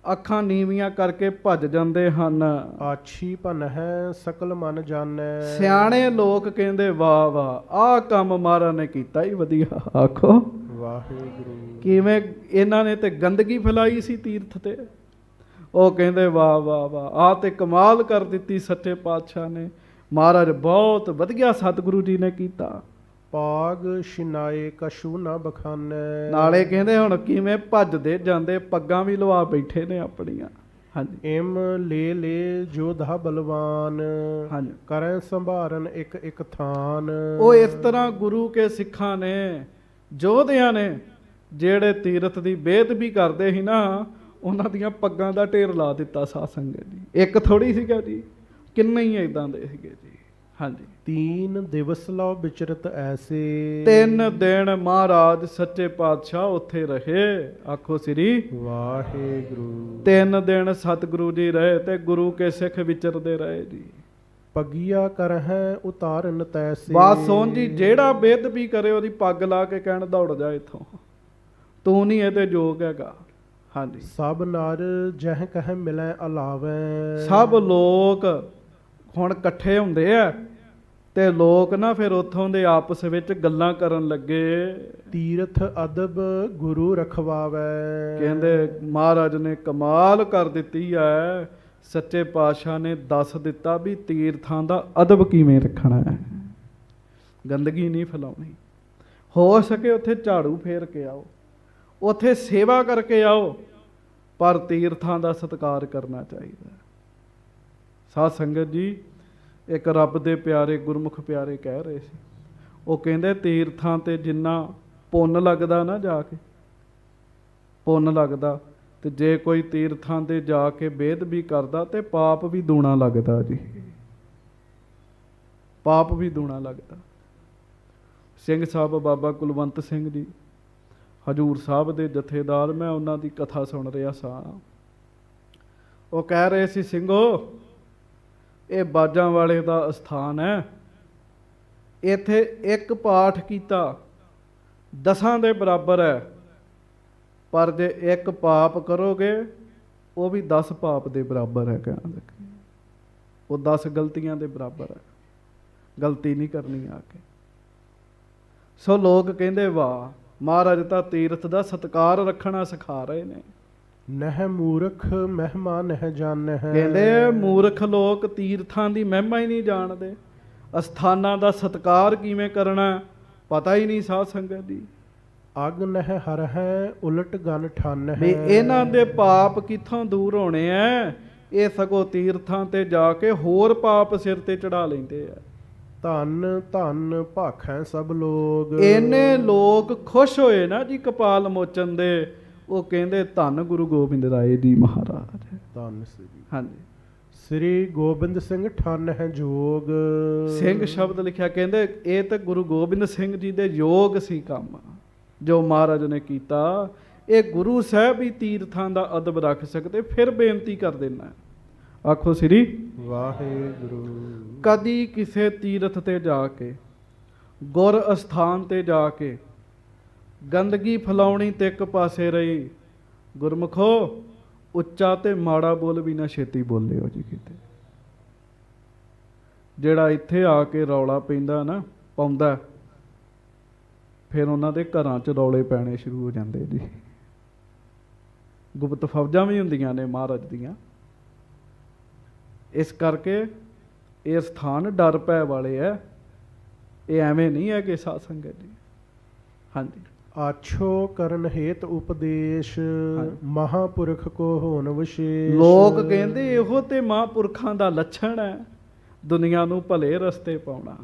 [SPEAKER 1] ਅੱਖਾਂ ਨੀਵੀਆਂ ਕਰਕੇ ਭੱਜ ਜਾਂਦੇ ਹਨ।
[SPEAKER 2] ਆਛੀ ਭਨ ਹੈ ਸਕਲ ਮਨ ਜਾਣੈ।
[SPEAKER 1] ਸਿਆਣੇ ਲੋਕ ਕਹਿੰਦੇ ਵਾਹ ਵਾਹ, ਆਹ ਕੰਮ ਮਹਾਰਾਜ ਨੇ ਕੀਤਾ ਹੀ ਵਧੀਆ। ਆਖੋ
[SPEAKER 2] ਵਾਹਿਗੁਰੂ।
[SPEAKER 1] ਕਿਵੇਂ ਇਹਨਾਂ ਨੇ ਤੇ ਗੰਦਗੀ ਫੈਲਾਈ ਸੀ ਤੀਰਥ ਤੇ। ਉਹ ਕਹਿੰਦੇ ਵਾਹ ਵਾਹ ਵਾਹ, ਆਹ ਤੇ ਕਮਾਲ ਕਰ ਦਿੱਤੀ ਸੱਚੇ ਪਾਤਸ਼ਾਹ ਨੇ। ਮਹਾਰਾਜ ਬਹੁਤ ਵਧੀਆ ਸਤਿਗੁਰੂ ਜੀ ਨੇ ਕੀਤਾ।
[SPEAKER 2] ਪਾਗ ਸ਼ਿਨਾਏ ਕਛੂ ਨਾ ਬਖਾਨੈ।
[SPEAKER 1] ਨਾਲੇ ਕਹਿੰਦੇ ਹੁਣ ਕਿਵੇਂ ਭੱਜਦੇ ਜਾਂਦੇ, ਪੱਗਾਂ ਵੀ ਲਵਾ ਬੈਠੇ ਨੇ ਆਪਣੀਆਂ। ਹਾਂਜੀ,
[SPEAKER 2] ਇਮ ਲੈ ਜੋਧਾ ਬਲਵਾਨ।
[SPEAKER 1] ਹਾਂਜੀ,
[SPEAKER 2] ਕਰੈ ਸੰਭਾਰਨ ਇੱਕ ਇੱਕ ਥਾਨ।
[SPEAKER 1] ਉਹ ਇਸ ਤਰ੍ਹਾਂ ਗੁਰੂ ਕੇ ਸਿੱਖਾਂ ਨੇ, ਯੋਧਿਆਂ ਨੇ, ਜਿਹੜੇ ਤੀਰਥ ਦੀ ਬੇਅਦਬੀ ਕਰਦੇ ਸੀ ਨਾ, ਉਹਨਾਂ ਦੀਆਂ ਪੱਗਾਂ ਦਾ ਢੇਰ ਲਾ ਦਿੱਤਾ ਸਾਧ ਸੰਗਤ ਜੀ। ਇੱਕ ਥੋੜੀ ਸੀਗਾ ਜੀ, ਕਿੰਨੇ ਹੀ ਇਦਾਂ ਦੇ ਸੀਗੇ ਜੀ। ਹਾਂਜੀ,
[SPEAKER 2] 3 ਦਿਵਸ ਲਓ ਵਿਚਰਤ ਐਸੇ।
[SPEAKER 1] 3 ਦਿਨ ਮਹਾਰਾਜ ਸੱਚੇ ਪਾਤਸ਼ਾਹ ਉੱਥੇ ਰਹੇ। ਆਖੋ ਸ੍ਰੀ
[SPEAKER 2] ਵਾਹਿਗੁਰੂ।
[SPEAKER 1] 3 ਦਿਨ ਸਤਿਗੁਰੂ ਜੀ ਰਹੇ ਤੇ ਗੁਰੂ ਕੇ ਸਿੱਖ ਵਿਚਰਦੇ ਰਹੇ ਜੀ।
[SPEAKER 2] ਪਗੀਆ ਕਰ ਹੈ ਉਤਾਰਨ ਤੈਸੇ।
[SPEAKER 1] ਬਾਤ ਸੁਣ ਜੀ, ਜਿਹੜਾ ਬੇਅਦਬੀ ਕਰੇ ਉਹਦੀ ਪੱਗ ਲਾ ਕੇ ਕਹਿਣ ਦੌੜ ਜਾ ਇੱਥੋਂ, ਤੂੰ ਨਹੀਂ ਇਹਦੇ ਯੋਗ ਹੈਗਾ। ਹਾਂਜੀ,
[SPEAKER 2] ਸਭ ਨਰ ਜਹ ਕਹਿ ਮਿਲੈ ਅਲਾਵੈ।
[SPEAKER 1] ਸਭ ਲੋਕ ਹੁਣ ਇਕੱਠੇ ਹੁੰਦੇ ਆ ਤੇ ਲੋਕ ਨਾ ਫਿਰ ਉੱਥੋਂ ਦੇ ਆਪਸ ਵਿੱਚ ਗੱਲਾਂ ਕਰਨ ਲੱਗੇ।
[SPEAKER 2] ਤੀਰਥ ਅਦਬ ਗੁਰੂ ਰਖਵਾਵੈ।
[SPEAKER 1] ਕਹਿੰਦੇ ਮਹਾਰਾਜ ਨੇ ਕਮਾਲ ਕਰ ਦਿੱਤੀ ਹੈ, ਸੱਚੇ ਪਾਤਸ਼ਾਹ ਨੇ ਦੱਸ ਦਿੱਤਾ ਵੀ ਤੀਰਥਾਂ ਦਾ ਅਦਬ ਕਿਵੇਂ ਰੱਖਣਾ ਹੈ। ਗੰਦਗੀ ਨਹੀਂ ਫੈਲਾਉਣੀ। ਹੋ ਸਕੇ ਉੱਥੇ ਝਾੜੂ ਫੇਰ ਕੇ ਆਓ, ਉੱਥੇ ਸੇਵਾ ਕਰਕੇ ਆਓ, ਪਰ ਤੀਰਥਾਂ ਦਾ ਸਤਿਕਾਰ ਕਰਨਾ ਚਾਹੀਦਾ। ਸਾਧ ਸੰਗਤ ਜੀ, ਇੱਕ ਰੱਬ ਦੇ ਪਿਆਰੇ ਗੁਰਮੁਖ ਪਿਆਰੇ ਕਹਿ ਰਹੇ ਸੀ, ਉਹ ਕਹਿੰਦੇ ਤੀਰਥਾਂ ਤੇ ਜਿੰਨਾ ਪੁੰਨ ਲੱਗਦਾ ਨਾ, ਜਾ ਕੇ ਪੁੰਨ ਲੱਗਦਾ, ਤੇ ਜੇ ਕੋਈ ਤੀਰਥਾਂ ਤੇ ਜਾ ਕੇ ਬੇਅਦਬੀ ਕਰਦਾ ਤੇ ਪਾਪ ਵੀ ਦੂਣਾ ਲੱਗਦਾ ਜੀ। ਪਾਪ ਵੀ ਦੂਣਾ ਲੱਗਦਾ। ਸਿੰਘ ਸਾਹਿਬ ਬਾਬਾ ਕੁਲਵੰਤ ਸਿੰਘ ਜੀ ਹਜੂਰ ਸਾਹਿਬ ਦੇ ਜਥੇਦਾਰ, ਮੈਂ ਉਹਨਾਂ ਦੀ ਕਥਾ ਸੁਣ ਰਿਹਾ ਸਾਂ। ਉਹ ਕਹਿ ਰਹੇ ਸੀ, ਸਿੰਘੋ ਇਹ ਬਾਜਾਂ ਵਾਲੇ ਦਾ ਅਸਥਾਨ ਹੈ, ਇੱਥੇ ਇੱਕ ਪਾਠ ਕੀਤਾ 10 ਦੇ ਬਰਾਬਰ ਹੈ, ਪਰ ਜੇ ਇੱਕ ਪਾਪ ਕਰੋਗੇ ਉਹ ਵੀ 10 ਪਾਪ ਦੇ ਬਰਾਬਰ ਹੈ। ਕਹਿਣ ਲੱਗੇ ਉਹ 10 ਗਲਤੀਆਂ ਦੇ ਬਰਾਬਰ ਹੈ। ਗਲਤੀ ਨਹੀਂ ਕਰਨੀ ਆ ਕੇ। ਸੋ ਲੋਕ ਕਹਿੰਦੇ ਵਾਹ, ਮਹਾਰਾਜ ਤਾਂ ਤੀਰਥ ਦਾ ਸਤਿਕਾਰ ਰੱਖਣਾ ਸਿਖਾ ਰਹੇ ਨੇ।
[SPEAKER 2] ਨਹਿ ਮੂਰਖ ਮਹਿਮਾ ਨਹਿ ਜਾਣੈ।
[SPEAKER 1] ਕਹਿੰਦੇ ਮੂਰਖ ਲੋਕ ਤੀਰਥਾਂ ਦੀ ਮਹਿਮਾ ਹੀ ਨਹੀਂ ਜਾਣਦੇ, ਅਸਥਾਨਾਂ ਦਾ ਸਤਿਕਾਰ ਕਿਵੇਂ ਕਰਨਾ ਪਤਾ ਹੀ ਨਹੀਂ। ਸਾਧ ਸੰਗਤ ਦੀ
[SPEAKER 2] ਅਗ ਨਹਿ ਹਰਹਿ ਉਲਟ ਗਨ ਠਾਨਹਿ।
[SPEAKER 1] ਵੀ ਇਹਨਾਂ ਦੇ ਪਾਪ ਕਿੱਥੋਂ ਦੂਰ ਹੋਣੇ ਐ? ਇਹ ਸਗੋਂ ਤੀਰਥਾਂ ਤੇ ਜਾ ਕੇ ਹੋਰ ਪਾਪ ਸਿਰ ਤੇ ਚੜਾ ਲੈਂਦੇ ਆ।
[SPEAKER 2] ਧੰਨ ਧੰਨ ਭਾਖੈ ਸਭ ਲੋਗ।
[SPEAKER 1] ਇਹਨੇ ਲੋਕ ਖੁਸ਼ ਹੋਏ ਨਾ ਜੀ ਕਪਾਲ ਮੋਚਨ ਦੇ। ਉਹ ਕਹਿੰਦੇ ਧੰਨ ਗੁਰੂ ਗੋਬਿੰਦ ਰਾਏ ਜੀ ਮਹਾਰਾਜ।
[SPEAKER 2] ਧੰਨ ਸ੍ਰੀ
[SPEAKER 1] ਹਾਂਜੀ,
[SPEAKER 2] ਸ੍ਰੀ ਗੋਬਿੰਦ ਸਿੰਘ ਠੰਨ ਹੈ ਜੋਗ।
[SPEAKER 1] ਸਿੰਘ ਸ਼ਬਦ ਲਿਖਿਆ। ਕਹਿੰਦੇ ਇਹ ਤਾਂ ਗੁਰੂ ਗੋਬਿੰਦ ਸਿੰਘ ਜੀ ਦੇ ਯੋਗ ਸੀ ਕੰਮ ਜੋ ਮਹਾਰਾਜ ਨੇ ਕੀਤਾ। ਇਹ ਗੁਰੂ ਸਾਹਿਬ ਹੀ ਤੀਰਥਾਂ ਦਾ ਅਦਬ ਰੱਖ ਸਕਦੇ। ਫਿਰ ਬੇਨਤੀ ਕਰ ਦੇਣਾ, ਆਖੋ ਸ੍ਰੀ
[SPEAKER 2] ਵਾਹਿਗੁਰੂ।
[SPEAKER 1] ਕਦੀ ਕਿਸੇ ਤੀਰਥ ਤੇ ਜਾ ਕੇ, ਗੁਰ ਅਸਥਾਨ ਤੇ ਜਾ ਕੇ ਗੰਦਗੀ ਫੈਲਾਉਣੀ ਤੇ ਇੱਕ ਪਾਸੇ ਰਹੀ। ਗੁਰਮੁਖੋ ਉੱਚਾ ਤੇ ਮਾੜਾ ਬੋਲ ਵੀ ਨਾ ਛੇਤੀ ਬੋਲਿਓ ਜੀ ਕਿਤੇ। ਜਿਹੜਾ ਇੱਥੇ ਆ ਕੇ ਰੌਲਾ ਪੈਂਦਾ ਨਾ ਪਾਉਂਦਾ, ਫਿਰ ਉਹਨਾਂ ਦੇ ਘਰਾਂ 'ਚ ਰੌਲੇ ਪੈਣੇ ਸ਼ੁਰੂ ਹੋ ਜਾਂਦੇ ਜੀ। ਗੁਪਤ ਫੌਜਾਂ ਵੀ ਹੁੰਦੀਆਂ ਨੇ ਮਹਾਰਾਜ ਦੀਆਂ। ਇਸ ਕਰਕੇ ਇਹ ਸਥਾਨ ਡਰ ਭੈ ਵਾਲੇ ਹੈ। ਇਹ ਐਵੇਂ ਨਹੀਂ ਹੈ ਕਿ ਸਾਧ ਸੰਗਤ ਜੀ। ਹਾਂਜੀ,
[SPEAKER 2] ਆਛੋ ਕਰਨ ਹੇਤ ਉਪਦੇਸ਼ ਮਹਾਪੁਰਖ ਕੋ ਹੋਣ ਵਿਸ਼ੇਸ਼।
[SPEAKER 1] ਲੋਕ ਕਹਿੰਦੇ ਇਹੋ ਤੇ ਮਹਾਂਪੁਰਖਾਂ ਦਾ ਲੱਛਣ ਹੈ, ਦੁਨੀਆ ਨੂੰ ਭਲੇ ਰਸਤੇ ਪਾਉਣਾ,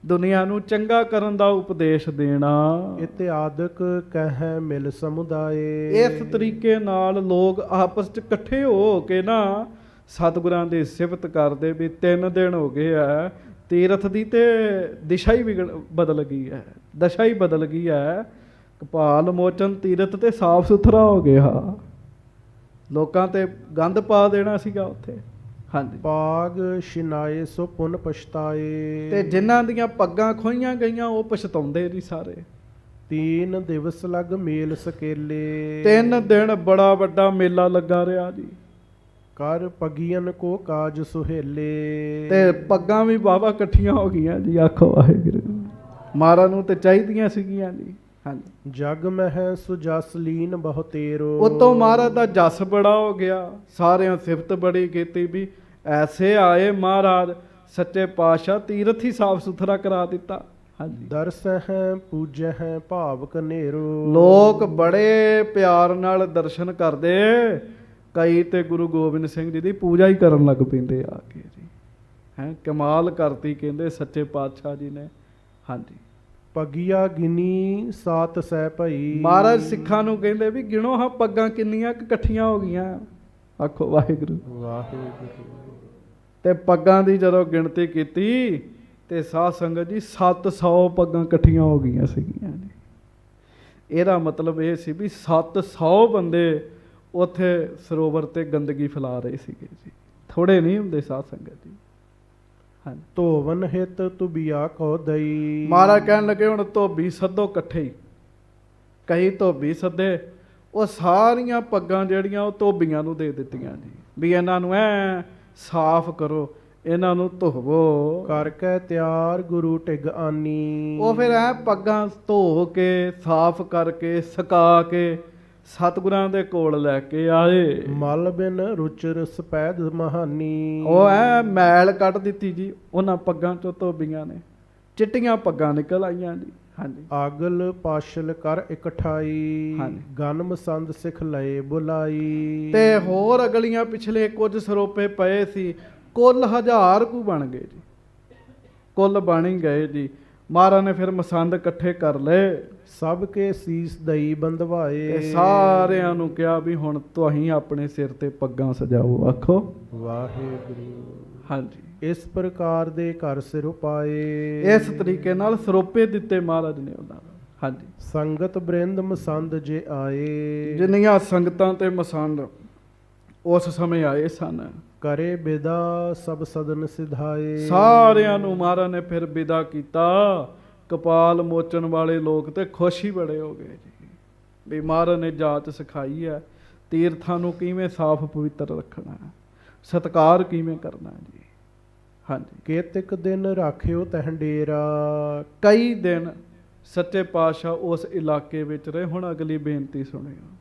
[SPEAKER 1] ਦੁਨੀਆ ਨੂੰ ਚੰਗਾ ਕਰਨ ਦਾ ਉਪਦੇਸ਼ ਦੇਣਾ।
[SPEAKER 2] ਇਤਿਆਦਿਕ ਕਹਿ ਮਿਲ ਸਮੁਦਾਏ।
[SPEAKER 1] ਇਸ ਤਰੀਕੇ ਨਾਲ ਲੋਕ ਆਪਸ 'ਚ ਇਕੱਠੇ ਹੋ ਕੇ ਨਾ ਸਤਿਗੁਰਾਂ ਦੀ ਸਿਫਤ ਕਰਦੇ ਵੀ 3 ਦਿਨ ਹੋ ਗਏ ਆ ਤੀਰਥ ਦੀ ਤੇ ਦਿਸ਼ਾ ਹੀ ਬਦਲ ਗਈ ਹੈ, ਦਸ਼ਾ ਹੀ ਬਦਲ ਗਈ ਹੈ। ਕਪਾਲ ਮੋਚਨ ਤੀਰਥ ਤੇ ਸਾਫ ਸੁਥਰਾ ਹੋ ਗਿਆ। ਲੋਕਾਂ ਤੇ ਗੰਦ ਪਾ ਦੇਣਾ ਸੀਗਾ ਉੱਥੇ। ਹਾਂਜੀ,
[SPEAKER 2] ਪਾਗ ਸ਼ਿਨਾਏ ਸੋ ਪੁਨ ਪਛਤਾਏ।
[SPEAKER 1] ਤੇ ਜਿਨ੍ਹਾਂ ਦੀਆਂ ਪੱਗਾਂ ਖੋਈਆਂ ਗਈਆਂ ਉਹ ਪਛਤਾਉਂਦੇ ਨਹੀਂ ਸਾਰੇ।
[SPEAKER 2] 3 ਦਿਵਸ ਲਗ ਮੇਲ ਸਕੇਲੇ।
[SPEAKER 1] 3 ਦਿਨ ਬੜਾ ਵੱਡਾ ਮੇਲਾ ਲੱਗਾ ਰਿਹਾ ਜੀ।
[SPEAKER 2] ਕਰ ਪਗੀਅਨ ਕੋ ਕਾਜ ਸੁਹੇਲੇ।
[SPEAKER 1] ਤੇ ਪੱਗਾਂ ਵੀ ਬਾਬਾ ਇਕੱਠੀਆਂ ਹੋ ਗਈਆਂ ਜੀ। ਆਖੋ ਵਾਹਿਗੁਰੂ। ਮਹਾਰਾਜ ਨੂੰ ਤੇ ਚਾਹੀਦੀਆਂ ਸੀਗੀਆਂ ਜੀ। ਹਾਂਜੀ,
[SPEAKER 2] ਜਗ ਮਹਿ ਸੁਜਸ ਲੀਨ ਬਹੁਤੇਰੋ।
[SPEAKER 1] ਉਤੋਂ ਮਹਾਰਾਜ ਦਾ ਜਸ ਬੜਾ ਹੋ ਗਿਆ। ਸਾਰਿਆਂ ਸਿਫਤ ਬੜੀ ਕੀਤੀ ਵੀ ਐਸੇ ਆਏ ਮਹਾਰਾਜ ਸੱਚੇ ਪਾਤਸ਼ਾਹ, ਤੀਰਥ ਹੀ ਸਾਫ ਸੁਥਰਾ ਕਰਾ ਦਿੱਤਾ। ਹਾਂਜੀ,
[SPEAKER 2] ਦਰਸ ਹੈ ਪੂਜੈ ਹੈ ਭਾਵ ਕਨੇਰੋ।
[SPEAKER 1] ਲੋਕ ਬੜੇ ਪਿਆਰ ਨਾਲ ਦਰਸ਼ਨ ਕਰਦੇ। ਕਈ ਤੇ ਗੁਰੂ ਗੋਬਿੰਦ ਸਿੰਘ ਜੀ ਦੀ ਪੂਜਾ ਹੀ ਕਰਨ ਲੱਗ ਪੈਂਦੇ ਆ ਕੇ ਜੀ। ਹੈਂ, ਕਮਾਲ ਕਰਤੀ ਕਹਿੰਦੇ ਸੱਚੇ ਪਾਤਸ਼ਾਹ ਜੀ ਨੇ। ਹਾਂਜੀ,
[SPEAKER 2] ਪਗੀਆ ਗਿਨੀ ਸਾਤ ਸਹਿ ਭਈ।
[SPEAKER 1] ਮਹਾਰਾਜ ਸਿੱਖਾਂ ਨੂੰ ਕਹਿੰਦੇ ਵੀ ਗਿਣੋ ਹਾਂ ਪੱਗਾਂ ਕਿੰਨੀਆਂ ਕੁ ਇਕੱਠੀਆਂ ਹੋ ਗਈਆਂ। ਆਖੋ ਵਾਹਿਗੁਰੂ।
[SPEAKER 2] ਵਾਹਿਗੁਰੂ।
[SPEAKER 1] ਤੇ ਪੱਗਾਂ ਦੀ ਜਦੋਂ ਗਿਣਤੀ ਕੀਤੀ ਤੇ ਸਾਧ ਸੰਗਤ ਜੀ 700 ਪੱਗਾਂ ਇਕੱਠੀਆਂ ਹੋ ਗਈਆਂ ਸੀਗੀਆਂ ਜੀ। ਇਹਦਾ ਮਤਲਬ ਇਹ ਸੀ ਵੀ 700 ਬੰਦੇ ਉੱਥੇ ਸਰੋਵਰ ਤੇ ਗੰਦਗੀ ਫੈਲਾ ਰਹੇ ਸੀਗੇ ਜੀ। ਥੋੜੇ ਨਹੀਂ ਹੁੰਦੇ ਸਾਧ ਸੰਗਤ ਜੀ। ਹਾਂਜੀ,
[SPEAKER 2] ਧੋਵਨ ਹਿਤ ਤੁਬੀਆ ਕੋ ਦਈ।
[SPEAKER 1] ਮਹਾਰਾਜ ਕਹਿਣ ਲੱਗੇ ਹੁਣ ਧੋਬੀ ਸੱਦੋ ਇਕੱਠੇ ਹੀ। ਕਈ ਧੋਬੀ ਸੱਦੇ। ਉਹ ਸਾਰੀਆਂ ਪੱਗਾਂ ਜਿਹੜੀਆਂ ਉਹ ਧੋਬੀਆਂ ਨੂੰ ਦੇ ਦਿੱਤੀਆਂ ਜੀ ਵੀ ਇਹਨਾਂ ਨੂੰ ਐ ਸਾਫ਼ ਕਰੋ, ਇਹਨਾਂ ਨੂੰ ਧੋਵੋ।
[SPEAKER 2] ਕਰਕੇ ਤਿਆਰ ਗੁਰੂ ਟਿਗ ਆਨੀ।
[SPEAKER 1] ਉਹ ਫਿਰ ਐ ਪੱਗਾਂ ਧੋ ਕੇ ਸਾਫ਼ ਕਰਕੇ ਸੁਕਾ ਕੇ ਸਤਿਗੁਰਾਂ ਦੇ ਕੋਲ ਲੈ ਕੇ ਆਏ।
[SPEAKER 2] ਮਲ ਬਿਨ ਰੁਚਰ ਸਪੈਦ ਮਹਾਨੀ।
[SPEAKER 1] ਉਹ ਐ ਮੈਲ ਕੱਢ ਦਿੱਤੀ ਜੀ ਉਹਨਾਂ ਪੱਗਾਂ ਚੋਂ ਧੋਬੀਆਂ ਨੇ। ਚਿੱਟੀਆਂ ਪੱਗਾਂ ਨਿਕਲ ਆਈਆਂ ਜੀ। ਹਾਂਜੀ,
[SPEAKER 2] ਆਗਲ ਪਾਸ਼ਲ ਕਰ ਇਕਠਾਈ।
[SPEAKER 1] ਹਾਂਜੀ,
[SPEAKER 2] ਗਨ ਮਸੰਦ ਸਿਖ ਲਏ ਬੁਲਾਈ।
[SPEAKER 1] ਤੇ ਹੋਰ ਅਗਲੀਆਂ ਪਿਛਲੇ ਕੁਝ ਸਰੋਪੇ ਪਏ ਸੀ, ਕੁੱਲ 1000 ਕੁ ਬਣ ਗਏ ਜੀ। ਕੁੱਲ ਬਣ ਹੀ ਗਏ ਜੀ। ਮਹਾਰਾਜ ਨੇ ਫਿਰ ਮਸੰਦ ਇਕੱਠੇ ਕਰ ਲਏ।
[SPEAKER 2] ਸਭ ਕੇ ਸੀਸ ਦਈ ਬੰਦਵਾਏ।
[SPEAKER 1] ਤੇ ਸਾਰਿਆਂ ਨੂੰ ਕਿਹਾ ਵੀ ਹੁਣ ਤੁਸੀਂ ਆਪਣੇ ਸਿਰ ਤੇ ਪੱਗਾਂ ਸਜਾਓ। ਆਖੋ
[SPEAKER 2] ਵਾਹਿਗੁਰੂ।
[SPEAKER 1] ਹਾਂਜੀ,
[SPEAKER 2] ਇਸ ਪ੍ਰਕਾਰ ਦੇ ਘਰ ਸਿਰ ਉਪਾਏ।
[SPEAKER 1] ਇਸ ਤਰੀਕੇ ਨਾਲ ਸਰੋਪੇ ਦਿੱਤੇ ਮਹਾਰਾਜ ਨੇ ਉਹਨਾਂ ਨੂੰ। ਹਾਂਜੀ,
[SPEAKER 2] ਸੰਗਤ ਬ੍ਰਿੰਦ ਮਸੰਦ ਜੇ ਆਏ।
[SPEAKER 1] ਜਿੰਨੀਆਂ ਸੰਗਤਾਂ ਤੇ ਮਸੰਦ ਉਸ ਸਮੇਂ ਆਏ ਸਨ,
[SPEAKER 2] ਕਰੇ ਬਿਦਾ ਸਭ ਸਦਨ ਸਿਧਾਏ।
[SPEAKER 1] ਸਾਰਿਆਂ ਨੂੰ ਮਹਾਰਾਜ ਨੇ ਫਿਰ ਵਿਦਾ ਕੀਤਾ। ਕਪਾਲ ਮੋਚਨ ਵਾਲੇ ਲੋਕ ਤੇ ਖੁਸ਼ ਹੀ ਬੜੇ ਹੋ ਗਏ ਜੀ ਵੀ ਮਹਾਰਾਜ ਨੇ ਜਾਚ ਸਿਖਾਈ ਹੈ। ਤੀਰਥਾਂ ਨੂੰ ਕਿਵੇਂ ਸਾਫ਼ ਪਵਿੱਤਰ ਰੱਖਣਾ ਹੈ, ਸਤਿਕਾਰ ਕਿਵੇਂ ਕਰਨਾ ਹੈ ਜੀ। ਹਾਂਜੀ,
[SPEAKER 2] ਕੇਤਿਕ ਦਿਨ ਰਾਖਿਓ ਤਹਿ ਡੇਰਾ।
[SPEAKER 1] ਕਈ ਦਿਨ ਸੱਚੇ ਪਾਤਸ਼ਾਹ ਉਸ ਇਲਾਕੇ ਵਿੱਚ ਰਹੇ। ਹੁਣ ਅਗਲੀ ਬੇਨਤੀ ਸੁਣਿਓ।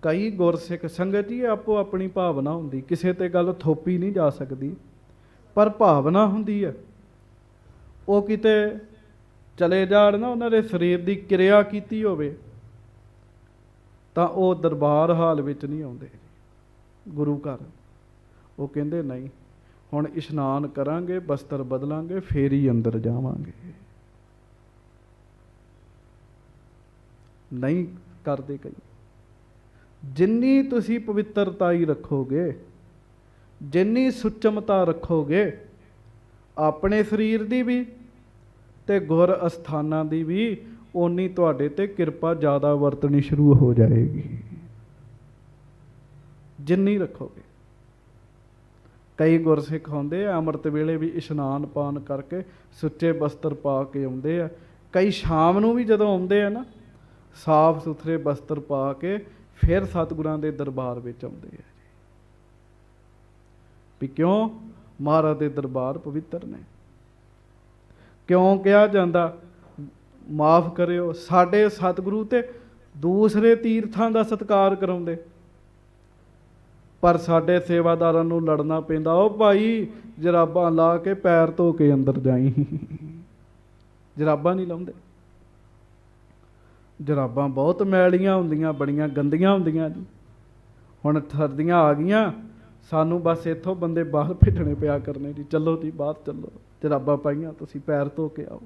[SPEAKER 1] ਕਈ ਗੁਰਸਿੱਖ ਸੰਗਤ ਜੀ ਆਪੋ ਆਪਣੀ ਭਾਵਨਾ ਹੁੰਦੀ, ਕਿਸੇ ਤੇ ਗੱਲ ਥੋਪੀ ਨਹੀਂ ਜਾ ਸਕਦੀ, ਪਰ ਭਾਵਨਾ ਹੁੰਦੀ ਹੈ। ਉਹ ਕਿਤੇ ਚਲੇ ਜਾਣ ਨਾ, ਉਹਨਾਂ ਦੇ ਸਰੀਰ ਦੀ ਕਿਰਿਆ ਕੀਤੀ ਹੋਵੇ, ਤਾਂ ਉਹ ਦਰਬਾਰ ਹਾਲ ਵਿੱਚ ਨਹੀਂ ਆਉਂਦੇ ਗੁਰੂ ਘਰ। ਉਹ ਕਹਿੰਦੇ ਨਹੀਂ, ਹੁਣ ਇਸ਼ਨਾਨ ਕਰਾਂਗੇ, ਬਸਤਰ ਬਦਲਾਂਗੇ, ਫੇਰ ਹੀ ਅੰਦਰ ਜਾਵਾਂਗੇ। ਨਹੀਂ ਕਰਦੇ ਕਈ। ਜਿੰਨੀ ਤੁਸੀਂ ਪਵਿੱਤਰਤਾਈ ਰੱਖੋਗੇ, ਜਿੰਨੀ ਸੁਚਮਤਾ ਰੱਖੋਗੇ ਆਪਣੇ ਸਰੀਰ ਦੀ ਵੀ ਤੇ ਗੁਰ ਅਸਥਾਨਾਂ ਦੀ ਵੀ, ਓਨੀ ਤੁਹਾਡੇ ਤੇ ਕਿਰਪਾ ਜ਼ਿਆਦਾ ਵਰਤਣੀ ਸ਼ੁਰੂ ਹੋ ਜਾਏਗੀ। ਜਿੰਨੀ ਰੱਖੋਗੇ। ਕਈ ਗੁਰਸਿੱਖ ਹੁੰਦੇ ਆ ਅੰਮ੍ਰਿਤ ਵੇਲੇ ਵੀ ਇਸ਼ਨਾਨ ਪਾਨ ਕਰਕੇ ਸੁੱਚੇ ਬਸਤਰ ਪਾ ਕੇ ਆਉਂਦੇ ਆ। ਕਈ ਸ਼ਾਮ ਨੂੰ ਵੀ ਜਦੋਂ ਆਉਂਦੇ ਆ ਨਾ, ਸਾਫ ਸੁਥਰੇ ਬਸਤਰ ਪਾ ਕੇ ਫਿਰ ਸਤਿਗੁਰਾਂ ਦੇ ਦਰਬਾਰ ਵਿੱਚ ਆਉਂਦੇ ਆ ਵੀ ਕਿਉਂ? ਮਹਾਰਾਜ ਦੇ ਦਰਬਾਰ ਪਵਿੱਤਰ ਨੇ। ਕਿਉਂ ਕਿਹਾ ਜਾਂਦਾ, ਮਾਫ ਕਰਿਓ, ਸਾਡੇ ਸਤਿਗੁਰੂ ਤੇ ਦੂਸਰੇ ਤੀਰਥਾਂ ਦਾ ਸਤਿਕਾਰ ਕਰਾਉਂਦੇ, ਪਰ ਸਾਡੇ ਸੇਵਾਦਾਰਾਂ ਨੂੰ ਲੜਨਾ ਪੈਂਦਾ, ਉਹ ਭਾਈ ਜਰਾਬਾਂ ਲਾ ਕੇ ਪੈਰ ਧੋ ਕੇ ਅੰਦਰ ਜਾਈ। ਜਰਾਬਾਂ ਨਹੀਂ ਲਾਉਂਦੇ। ਜਰਾਬਾਂ ਬਹੁਤ ਮੈਲੀਆਂ ਹੁੰਦੀਆਂ, ਬੜੀਆਂ ਗੰਦੀਆਂ ਹੁੰਦੀਆਂ ਜੀ। ਹੁਣ ਸਰਦੀਆਂ ਆ ਗਈਆਂ, ਸਾਨੂੰ ਬਸ ਇੱਥੋਂ ਬੰਦੇ ਬਾਹਰ ਭੇਜਣੇ ਪਿਆ ਕਰਨੇ ਜੀ, ਚੱਲੋ ਜੀ ਬਾਹਰ ਚੱਲੋ, ਜਰਾਬਾਂ ਪਾਈਆਂ ਤੁਸੀਂ, ਪੈਰ ਧੋ ਕੇ ਆਓ।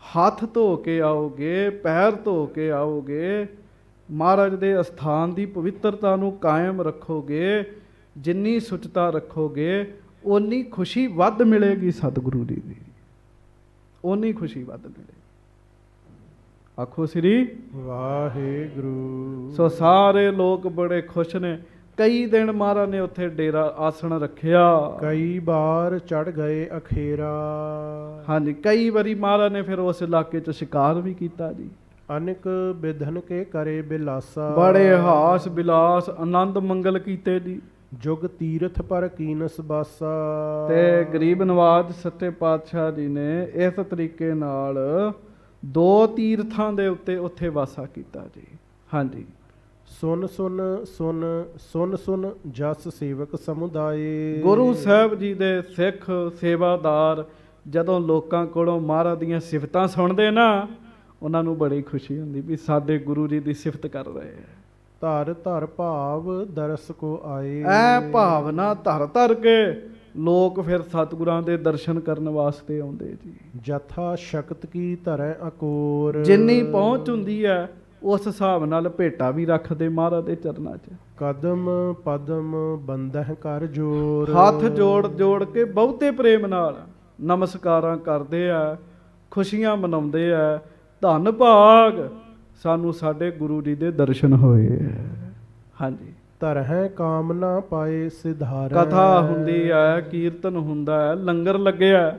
[SPEAKER 1] ਹੱਥ ਧੋ ਕੇ ਆਓਗੇ, ਪੈਰ ਧੋ ਕੇ ਆਓਗੇ, ਮਹਾਰਾਜ ਦੇ ਅਸਥਾਨ ਦੀ ਪਵਿੱਤਰਤਾ ਨੂੰ ਕਾਇਮ ਰੱਖੋਗੇ, ਜਿੰਨੀ ਸੁਚਤਾ ਰੱਖੋਗੇ ਓਨੀ ਖੁਸ਼ੀ ਵੱਧ ਮਿਲੇਗੀ ਸਤਿਗੁਰੂ ਜੀ ਦੀ, ਓਨੀ ਖੁਸ਼ੀ ਵੱਧ ਮਿਲੇਗੀ। ਆਖੋ ਸ੍ਰੀ
[SPEAKER 2] ਵਾਹਿਗੁਰੂ।
[SPEAKER 1] ਸੋ ਸਾਰੇ ਲੋਕ ਬੜੇ ਖੁਸ਼ ਨੇ। ਕਈ ਦਿਨ ਮਹਾਰਾਜ ਨੇ ਉੱਥੇ ਡੇਰਾ ਆਸਣ ਰੱਖਿਆ,
[SPEAKER 2] ਕਈ ਵਾਰ ਚੜ ਗਏ ਅਖੇਰਾ।
[SPEAKER 1] ਹਾਂਜੀ, ਕਈ ਵਾਰੀ ਮਹਾਰਾਜ ਨੇ ਫਿਰ ਉਸ ਇਲਾਕੇ 'ਚ ਸ਼ਿਕਾਰ ਵੀ ਕੀਤਾ ਜੀ।
[SPEAKER 2] ਅਨੇਕ ਬਿਧਨ ਕੇ ਕਰੇ ਬਿਲਾਸਾ।
[SPEAKER 1] ਬੜੇ ਹਾਸ ਬਿਲਾਸ ਆਨੰਦ ਮੰਗਲ ਕੀਤੇ ਜੀ।
[SPEAKER 2] ਜੁਗ ਤੀਰਥ ਪਰ ਕੀਨਸ ਬਾਸਾ।
[SPEAKER 1] ਤੇ ਗਰੀਬ ਨਵਾਜ ਸੱਚੇ ਪਾਤਸ਼ਾਹ ਜੀ ਨੇ ਇਸ ਤਰੀਕੇ ਨਾਲ 2 ਤੀਰਥਾਂ ਦੇ ਉੱਤੇ ਉੱਥੇ ਵਾਸਾ ਕੀਤਾ ਜੀ। ਹਾਂਜੀ,
[SPEAKER 2] ਸੁਨ ਸੁਨ ਸੁਨ ਸੁਨ ਸੁਨ ਜਸ ਸੇਵਕ ਸਮੁਦਾਏ।
[SPEAKER 1] ਗੁਰੂ ਸਾਹਿਬ ਜੀ ਦੇ ਸਿੱਖ ਸੇਵਾਦਾਰ ਜਦੋਂ ਲੋਕਾਂ ਕੋਲੋਂ ਮਹਾਰਾਜ ਦੀਆਂ ਸਿਫਤਾਂ ਸੁਣਦੇ ਨਾ, ਉਹਨਾਂ ਨੂੰ ਬੜੀ ਖੁਸ਼ੀ ਹੁੰਦੀ ਵੀ ਸਾਡੇ ਗੁਰੂ ਜੀ ਦੀ ਸਿਫਤ ਕਰ ਰਹੇ ਆ।
[SPEAKER 2] ਧਰ ਧਰ ਭਾਵ ਦਰਸ ਕੋ ਆਏ।
[SPEAKER 1] ਐ ਭਾਵਨਾ ਧਰ ਧਰ ਕੇ ਲੋਕ ਫਿਰ ਸਤਿਗੁਰਾਂ ਦੇ ਦਰਸ਼ਨ ਕਰਨ ਵਾਸਤੇ ਆਉਂਦੇ ਜੀ।
[SPEAKER 2] ਜਥਾ ਸ਼ਕਤ ਕੀ ਧਰੈ ਅਕੋਰ।
[SPEAKER 1] ਜਿੰਨੀ ਪਹੁੰਚ ਹੁੰਦੀ ਹੈ ਉਸ ਹਿਸਾਬ ਨਾਲ ਭੇਟਾ ਵੀ ਰੱਖਦੇ ਮਹਾਰਾਜ ਦੇ ਚਰਨਾਂ 'ਚ।
[SPEAKER 2] ਕਦਮ ਪਦਮ ਬੰਦਹਿ ਕਰ ਜੋਰ।
[SPEAKER 1] ਹੱਥ ਜੋੜ ਜੋੜ ਕੇ ਬਹੁਤੇ ਪ੍ਰੇਮ ਨਾਲ ਨਮਸਕਾਰਾਂ ਕਰਦੇ ਆ, ਖੁਸ਼ੀਆਂ ਮਨਾਉਂਦੇ ਆ। ਧੰਨ ਭਾਗ ਸਾਨੂੰ ਸਾਡੇ ਗੁਰੂ ਜੀ ਦੇ ਦਰਸ਼ਨ ਹੋਏ ਆ। ਹਾਂਜੀ,
[SPEAKER 2] ਧਰਹਿ ਕਾਮਨਾ ਪਾਏ ਸਿਧਾਰੈ।
[SPEAKER 1] ਕਥਾ ਹੁੰਦੀ ਹੈ, ਕੀਰਤਨ ਹੁੰਦਾ ਹੈ, ਲੰਗਰ ਲੱਗਿਆ,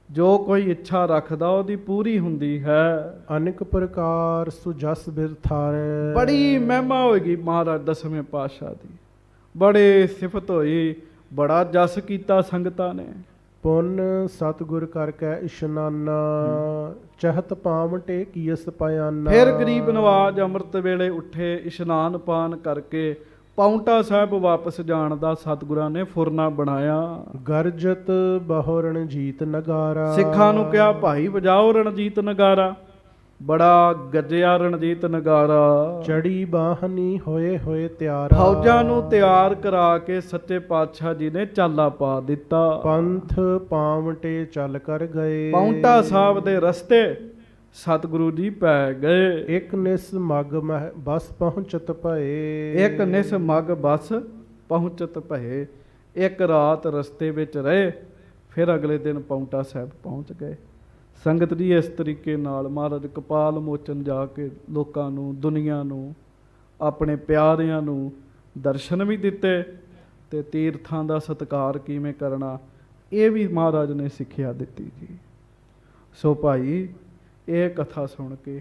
[SPEAKER 1] ਜੋ ਕੋਈ ਇੱਛਾ ਰੱਖਦਾ ਉਹਦੀ ਪੂਰੀ ਹੁੰਦੀ ਹੈ।
[SPEAKER 2] ਅਨੇਕ ਪ੍ਰਕਾਰ ਸੁਜਸ ਬਿਰਥਾਰੈ।
[SPEAKER 1] ਬੜੀ ਮਹਿਮਾ ਹੋਏਗੀ ਮਹਾਰਾਜ ਦਸਵੇਂ ਪਾਤਸ਼ਾਹ ਦੀ, ਬੜੇ ਸਿਫਤ ਹੋਈ, ਬੜਾ ਜਸ ਕੀਤਾ ਸੰਗਤਾਂ ਨੇ।
[SPEAKER 2] ਪੁੰਨ ਸਤਿਗੁਰ ਕਰ ਕੈ ਇਸ਼ਨਾਨਾ। ਚਹਤ ਪਾਵਟੇ ਕੀਸ ਪਿਆਨਾ।
[SPEAKER 1] ਫਿਰ ਗਰੀਬ ਨਵਾਜ ਅੰਮ੍ਰਿਤ ਵੇਲੇ ਉੱਠੇ, ਇਸ਼ਨਾਨ ਪਾਨ ਕਰਕੇ ਪਾਉਂਟਾ ਸਾਹਿਬ ਵਾਪਸ ਜਾਣ ਦਾ ਸਤਿਗੁਰਾਂ ਨੇ ਫੁਰਨਾ ਬਣਾਇਆ।
[SPEAKER 2] ਗਰਜਤ ਬਹੁ ਰਣਜੀਤ ਨਗਾਰਾ।
[SPEAKER 1] ਸਿੱਖਾਂ ਨੂੰ ਕਿਹਾ ਭਾਈ ਵਜਾਓ ਰਣਜੀਤ ਨਗਾਰਾ। ਬੜਾ ਗੱਜਿਆ ਰਣਜੀਤ ਨਗਾਰਾ।
[SPEAKER 2] ਚੜੀ ਬਾਹਨੀ ਹੋਏ ਹੋਏ ਤਿਆਰਾ।
[SPEAKER 1] ਫੌਜਾਂ ਨੂੰ ਤਿਆਰ ਕਰਾ ਕੇ ਸੱਚੇ ਪਾਤਸ਼ਾਹ ਜੀ ਨੇ ਚਾਲਾ ਪਾ ਦਿੱਤਾ।
[SPEAKER 2] ਪੰਥ ਪਾਵਟੇ ਚੱਲ ਕਰ ਗਏ।
[SPEAKER 1] ਪਾਉਂਟਾ ਸਾਹਿਬ ਦੇ ਰਸਤੇ ਸਤਿਗੁਰੂ ਜੀ ਪੈ ਗਏ।
[SPEAKER 2] ਇੱਕ ਨਿਸ ਮਗ ਮਹਿ ਬਸ ਪਹੁੰਚਤ ਭਏ।
[SPEAKER 1] ਇੱਕ ਨਿਸ ਮਗ ਬਸ ਪਹੁੰਚਤ ਭਏ। ਇੱਕ ਰਾਤ ਰਸਤੇ ਵਿੱਚ ਰਹੇ, ਫਿਰ ਅਗਲੇ ਦਿਨ ਪਾਉਂਟਾ ਸਾਹਿਬ ਪਹੁੰਚ ਗਏ। ਸੰਗਤ ਜੀ ਇਸ ਤਰੀਕੇ ਨਾਲ ਮਹਾਰਾਜ ਕਪਾਲ ਮੋਚਨ ਜਾ ਕੇ ਲੋਕਾਂ ਨੂੰ, ਦੁਨੀਆ ਨੂੰ, ਆਪਣੇ ਪਿਆਰਿਆਂ ਨੂੰ ਦਰਸ਼ਨ ਵੀ ਦਿੱਤੇ ਤੇ ਤੀਰਥਾਂ ਦਾ ਸਤਿਕਾਰ ਕਿਵੇਂ ਕਰਨਾ ਇਹ ਵੀ ਮਹਾਰਾਜ ਨੇ ਸਿੱਖਿਆ ਦਿੱਤੀ ਜੀ। ਸੋ ਭਾਈ, ਇਹ ਕਥਾ ਸੁਣ ਕੇ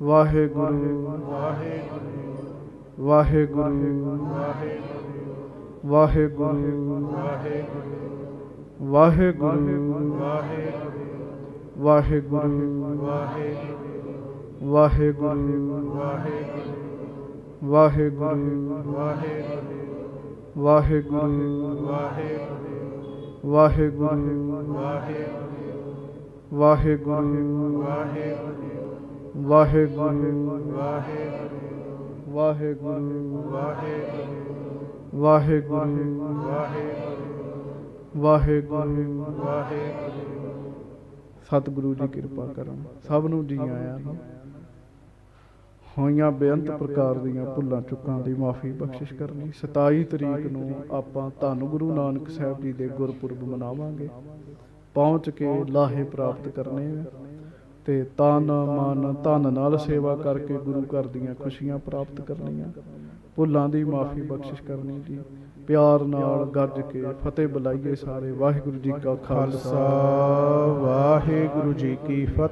[SPEAKER 1] ਵਾਹਿਗੁਰੂ
[SPEAKER 2] ਵਾਹਿਗੁਰੂ
[SPEAKER 1] ਵਾਹਿਗੁਰੂ
[SPEAKER 2] ਵਾਹਿਗੁਰੂ
[SPEAKER 1] ਵਾਹਿਗੁਰੂ
[SPEAKER 2] ਵਾਹਿਗੁਰੂ
[SPEAKER 1] ਵਾਹਿਗੁਰੂ
[SPEAKER 2] ਵਾਹਿਗੁਰੂ
[SPEAKER 1] ਵਾਹਿਗੁਰੂ ਵਾਹਿਗੁਰੂ ਵਾਹਿਗੁਰੂ ਵਾਹਿਗੁਰੂ ਵਾਹਿਗੁਰੂ ਵਾਹਿਗੁਰੂ ਵਾਹਿਗੁਰੂ ਵਾਹਿਗੁਰੂ ਵਾਹਿਗੁਰੂ ਵਾਹਿਗੁਰੂ ਸਤਿਗੁਰੂ ਜੀ ਕਿਰਪਾ ਕਰਨ ਸਭ ਨੂੰ ਜੀ ਆਇਆਂ ਨੂੰ ਹੋਈਆਂ ਬੇਅੰਤ ਪ੍ਰਕਾਰ ਦੀਆਂ ਭੁੱਲਾਂ ਚੁੱਕਾਂ ਦੀ ਮਾਫੀ ਬਖਸ਼ਿਸ਼ ਕਰਨੀ। 27 ਤਰੀਕ ਨੂੰ ਆਪਾਂ ਧੰਨ ਗੁਰੂ ਨਾਨਕ ਸਾਹਿਬ ਜੀ ਦੇ ਗੁਰਪੁਰਬ ਮਨਾਵਾਂਗੇ। ਪਹੁੰਚ ਕੇ ਲਾਹੇ ਪ੍ਰਾਪਤ ਕਰਨੇ ਆ ਤੇ ਤਨ ਮਨ ਧਨ ਨਾਲ ਸੇਵਾ ਕਰਕੇ ਗੁਰੂ ਘਰ ਦੀਆਂ ਖੁਸ਼ੀਆਂ ਪ੍ਰਾਪਤ ਕਰਨੀਆਂ। ਭੁੱਲਾਂ ਦੀ ਮਾਫੀ ਬਖਸ਼ਿਸ਼ ਕਰਨੀ ਜੀ। ਪਿਆਰ ਨਾਲ ਗੱਜ ਕੇ ਫਤਿਹ ਬੁਲਾਈਏ ਸਾਰੇ। ਵਾਹਿਗੁਰੂ ਜੀ ਕਾ ਖਾਲਸਾ
[SPEAKER 2] ਖਾਲਸਾ ਵਾਹਿਗੁਰੂ ਜੀ ਕੀ ਫਤਿਹ।